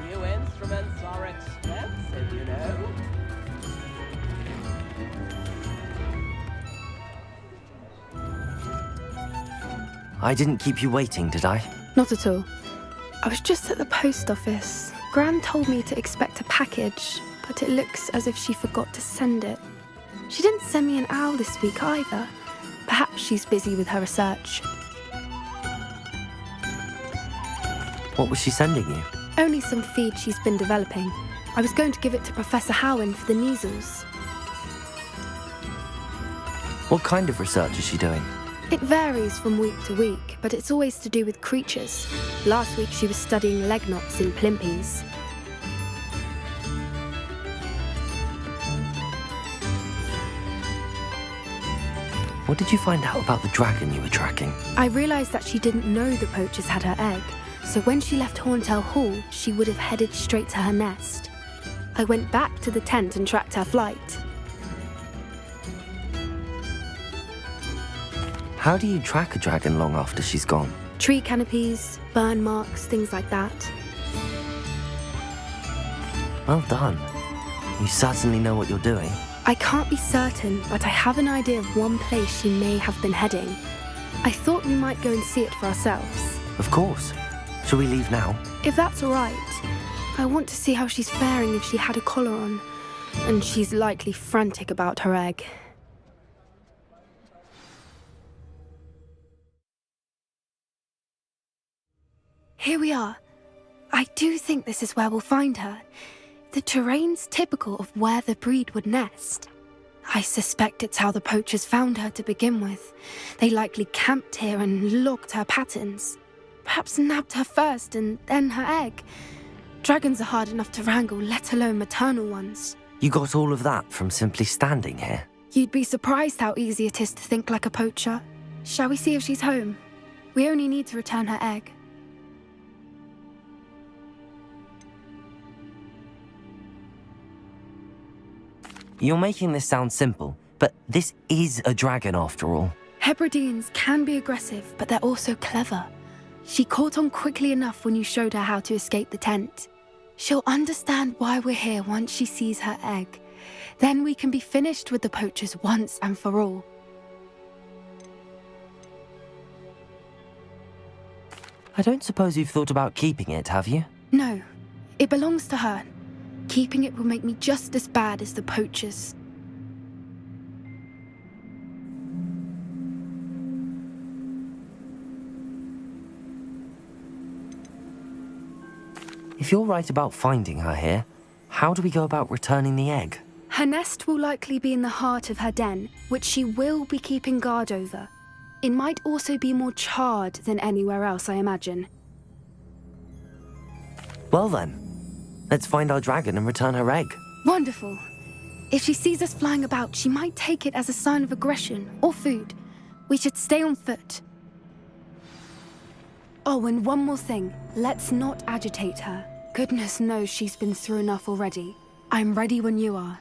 New instruments are expensive, you know. I didn't keep you waiting, did I? Not at all. I was just at the post office. Gran told me to expect a package, but it looks as if she forgot to send it. She didn't send me an owl this week either. Perhaps she's busy with her research. What was she sending you? Only some feed she's been developing. I was going to give it to Professor Howen for the measles. What kind of research is she doing? It varies from week to week, but it's always to do with creatures. Last week she was studying leg knots in plimpies. What did you find out about the dragon you were tracking? I realised that she didn't know the poachers had her egg, so when she left Horntail Hall, she would have headed straight to her nest. I went back to the tent and tracked her flight. How do you track a dragon long after she's gone? Tree canopies, burn marks, things like that. Well done. You certainly know what you're doing. I can't be certain, but I have an idea of one place she may have been heading. I thought we might go and see it for ourselves. Of course. Shall we leave now? If that's all right. I want to see how she's faring if she had a collar on. And she's likely frantic about her egg. Here we are. I do think this is where we'll find her. The terrain's typical of where the breed would nest. I suspect it's how the poachers found her to begin with. They likely camped here and logged her patterns. Perhaps nabbed her first and then her egg. Dragons are hard enough to wrangle, let alone maternal ones. You got all of that from simply standing here? You'd be surprised how easy it is to think like a poacher. Shall we see if she's home? We only need to return her egg. You're making this sound simple, but this is a dragon after all. Hebrideans can be aggressive, but they're also clever. She caught on quickly enough when you showed her how to escape the tent. She'll understand why we're here once she sees her egg. Then we can be finished with the poachers once and for all. I don't suppose you've thought about keeping it, have you? No, it belongs to her. Keeping it will make me just as bad as the poachers. If you're right about finding her here, how do we go about returning the egg? Her nest will likely be in the heart of her den, which she will be keeping guard over. It might also be more charred than anywhere else, I imagine. Well then, let's find our dragon and return her egg. Wonderful. If she sees us flying about, she might take it as a sign of aggression or food. We should stay on foot. Oh, and one more thing. Let's not agitate her. Goodness knows she's been through enough already. I'm ready when you are.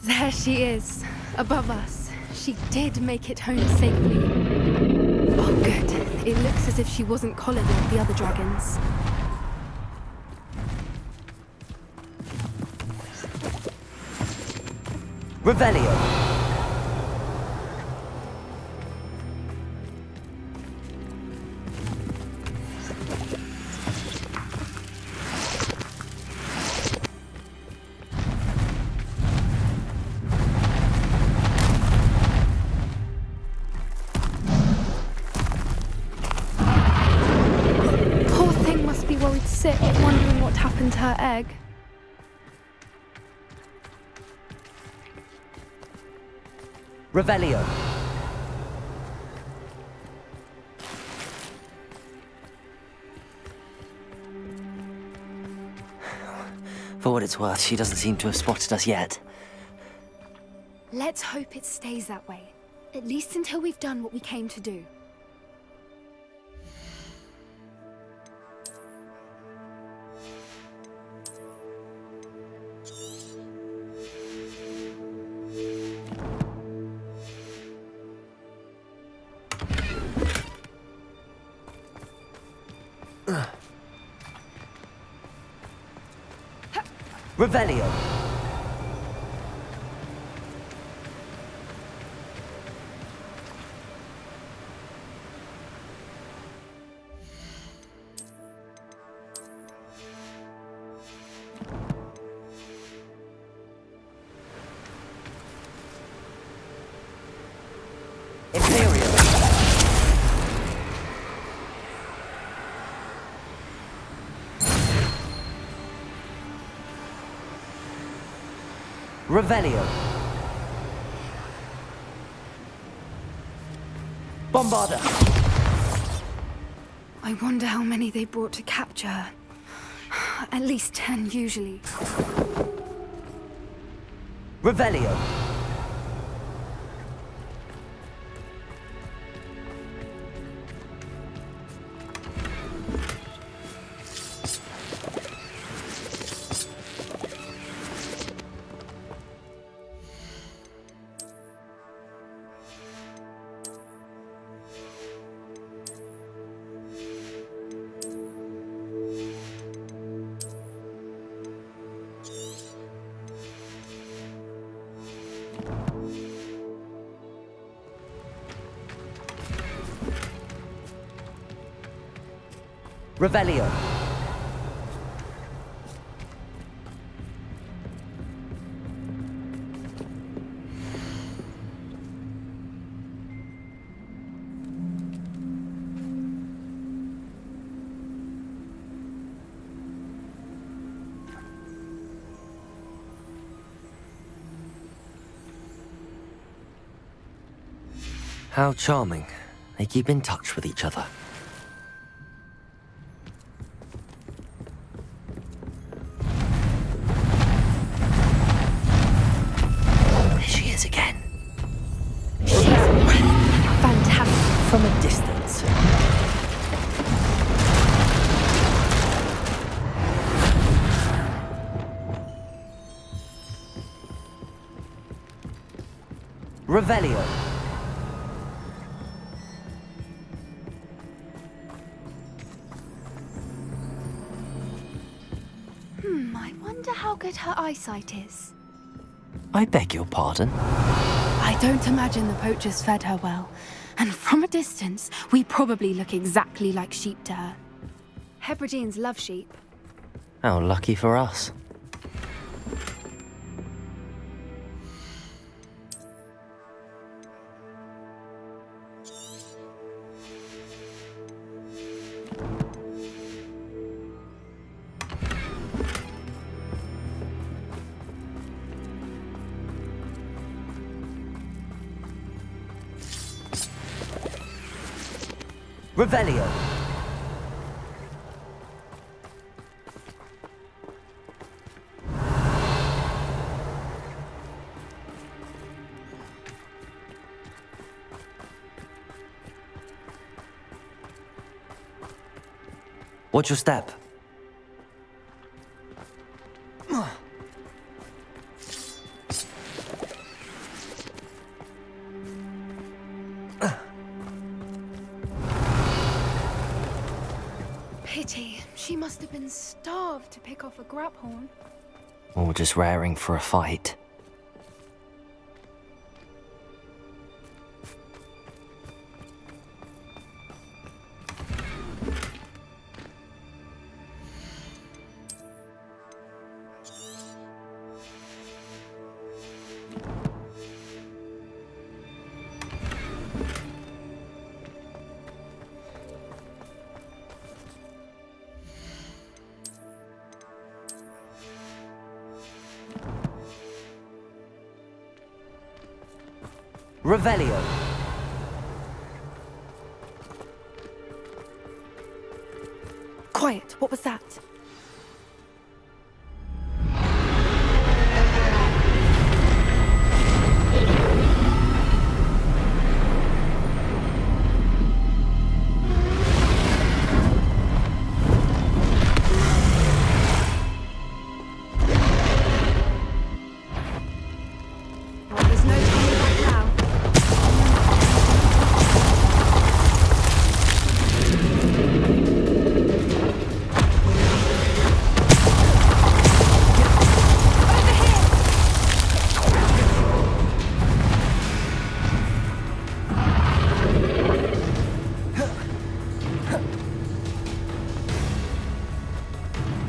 There she is, above us. She did make it home safely. Oh, good. It looks as if she wasn't collared like the other dragons. Revelio. Poor thing must be worried sick, wondering what happened to her egg. Revelio. For what it's worth, she doesn't seem to have spotted us yet. Let's hope it stays that way. At least until we've done what we came to do. Revelio. Imperial. Revelio. Bombarda. I wonder how many they brought to capture her. At least 10 usually. Revelio. Revelio. How charming. They keep in touch with each other. From a distance. Revelio. I wonder how good her eyesight is. I beg your pardon? I don't imagine the poachers fed her well. And from a distance, we probably look exactly like sheep to her. Hebrideans love sheep. How lucky for us. Revelio. Watch your step. Pity. She must have been starved to pick off a grabhorn. Or just raring for a fight. Revelio. Quiet. What was that? Well, there's no turning back now.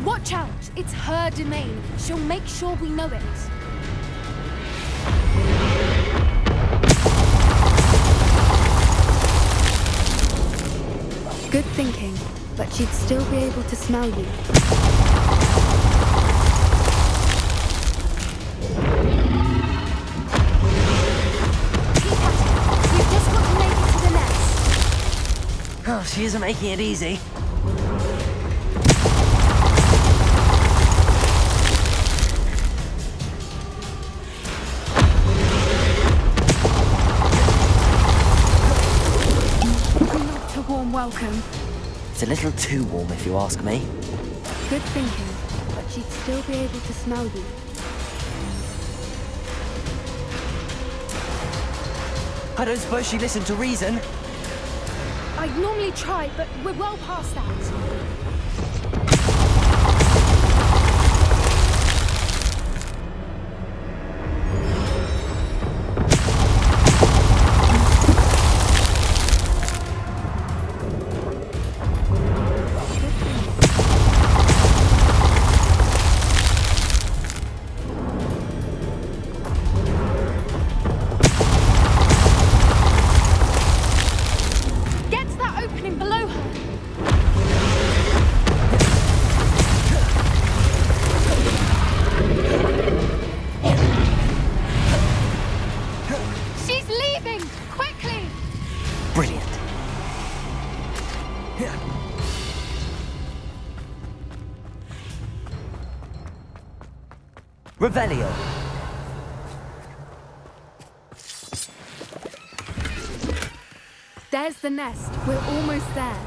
Watch out! It's her domain. She'll make sure we know it. Good thinking, but she'd still be able to smell you. Keep at it. We've just got to make it to the nest. Oh, she isn't making it easy. Not a warm welcome. It's a little too warm, if you ask me. Good thinking, but she'd still be able to smell you. I don't suppose she listened to reason. I'd normally try, but we're well past that. Get to that opening below her. She's leaving! Quickly! Brilliant. Revelio. There's the nest. We're almost there.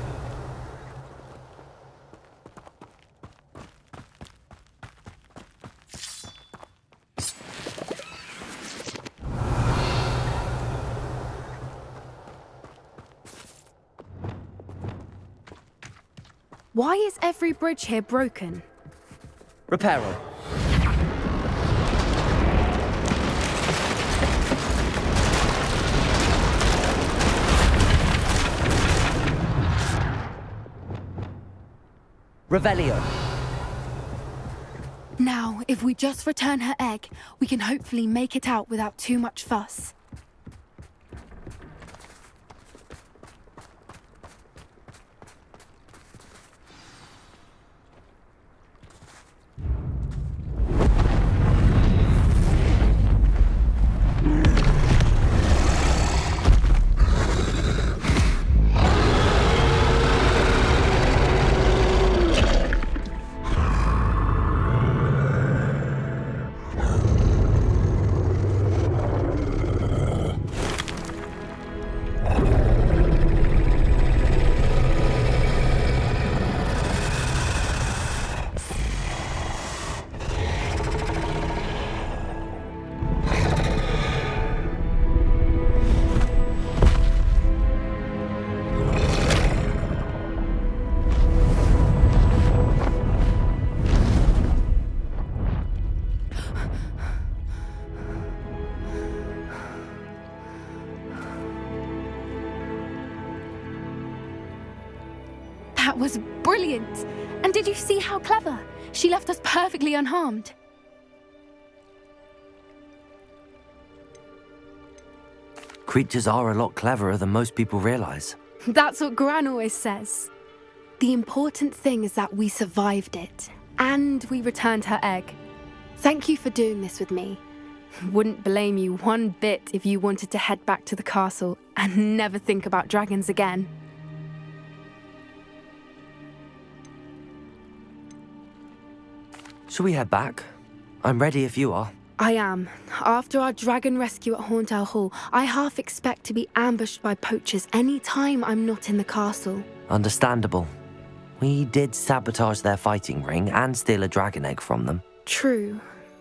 Why is every bridge here broken? Reparo. Revelio. Now, if we just return her egg, we can hopefully make it out without too much fuss. That was brilliant. And did you see how clever? She left us perfectly unharmed. Creatures are a lot cleverer than most people realize. That's what Gran always says. The important thing is that we survived it. And we returned her egg. Thank you for doing this with me. Wouldn't blame you one bit if you wanted to head back to the castle and never think about dragons again. Shall we head back? I'm ready if you are. I am. After our dragon rescue at Horndale Hall, I half expect to be ambushed by poachers any time I'm not in the castle. Understandable. We did sabotage their fighting ring and steal a dragon egg from them. True.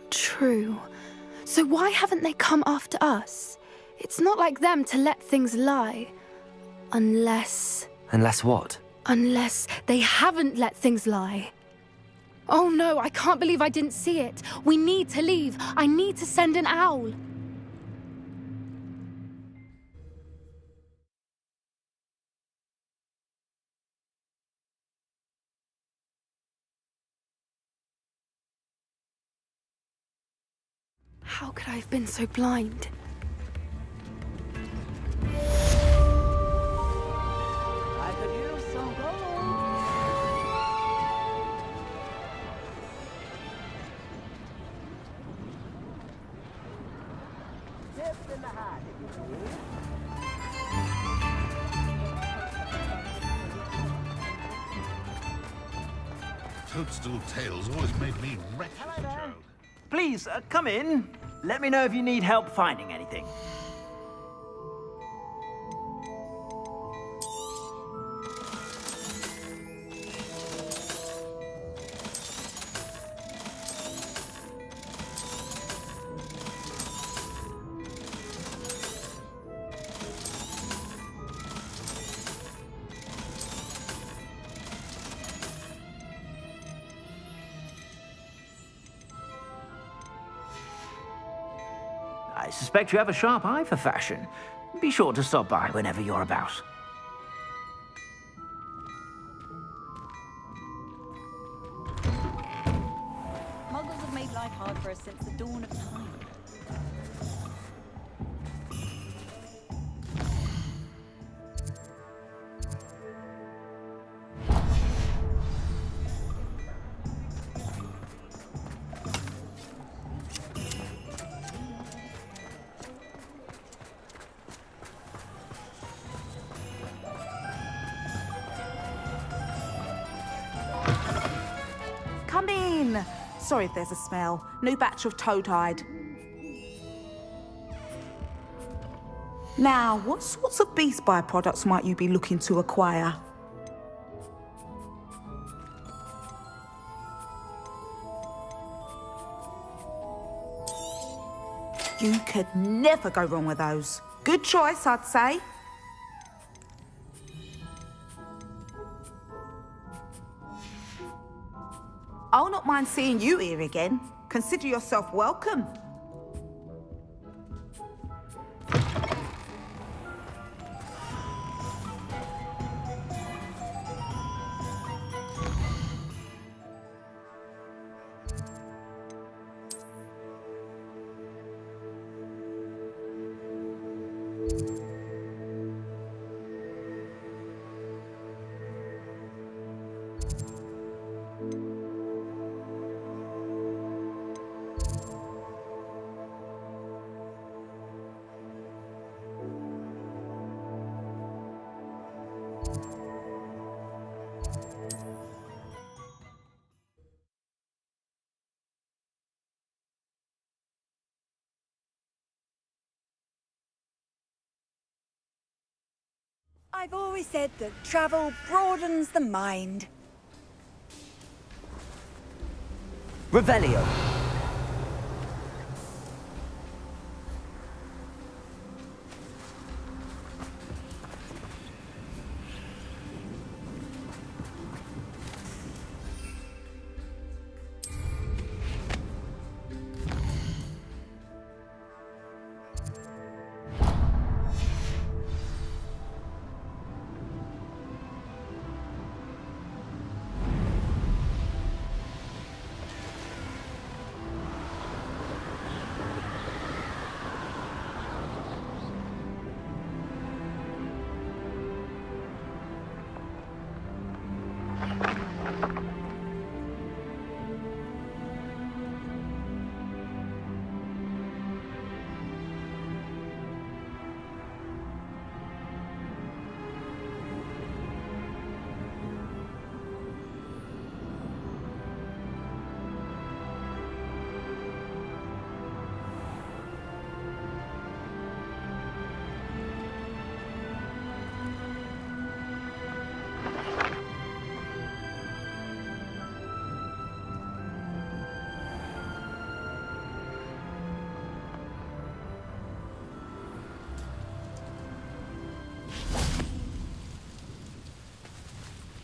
So why haven't they come after us? It's not like them to let things lie. Unless what? Unless they haven't let things lie. Oh no, I can't believe I didn't see it. We need to leave. I need to send an owl. How could I have been so blind? I could use some gold. Tips in the hat, if you please. Toadstool tales always made me wretched as a child. Please, come in. Let me know if you need help finding anything. I suspect you have a sharp eye for fashion. Be sure to stop by whenever you're about. Muggles have made life hard for us since the dawn of time. Come in. Sorry if there's a smell. New batch of toad-hide. Now, what sorts of beast byproducts might you be looking to acquire? You could never go wrong with those. Good choice, I'd say. I'll not mind seeing you here again. Consider yourself welcome. I've always said that travel broadens the mind. Revelio.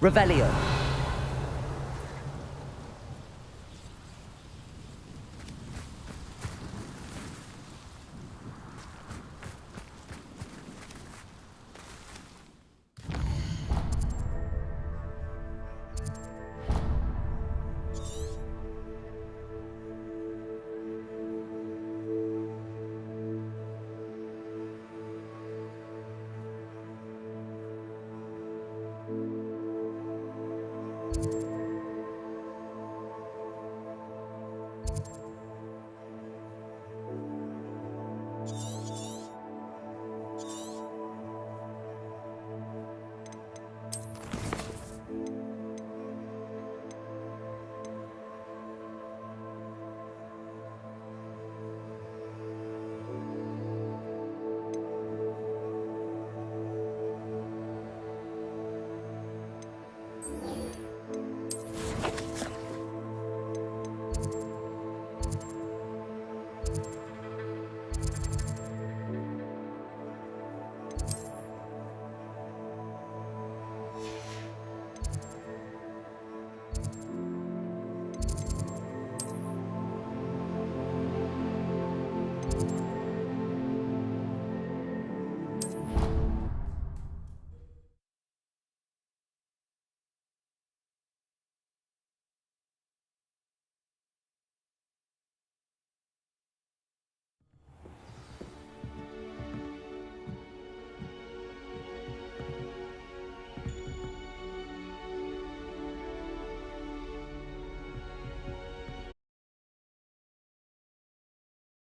Revelio.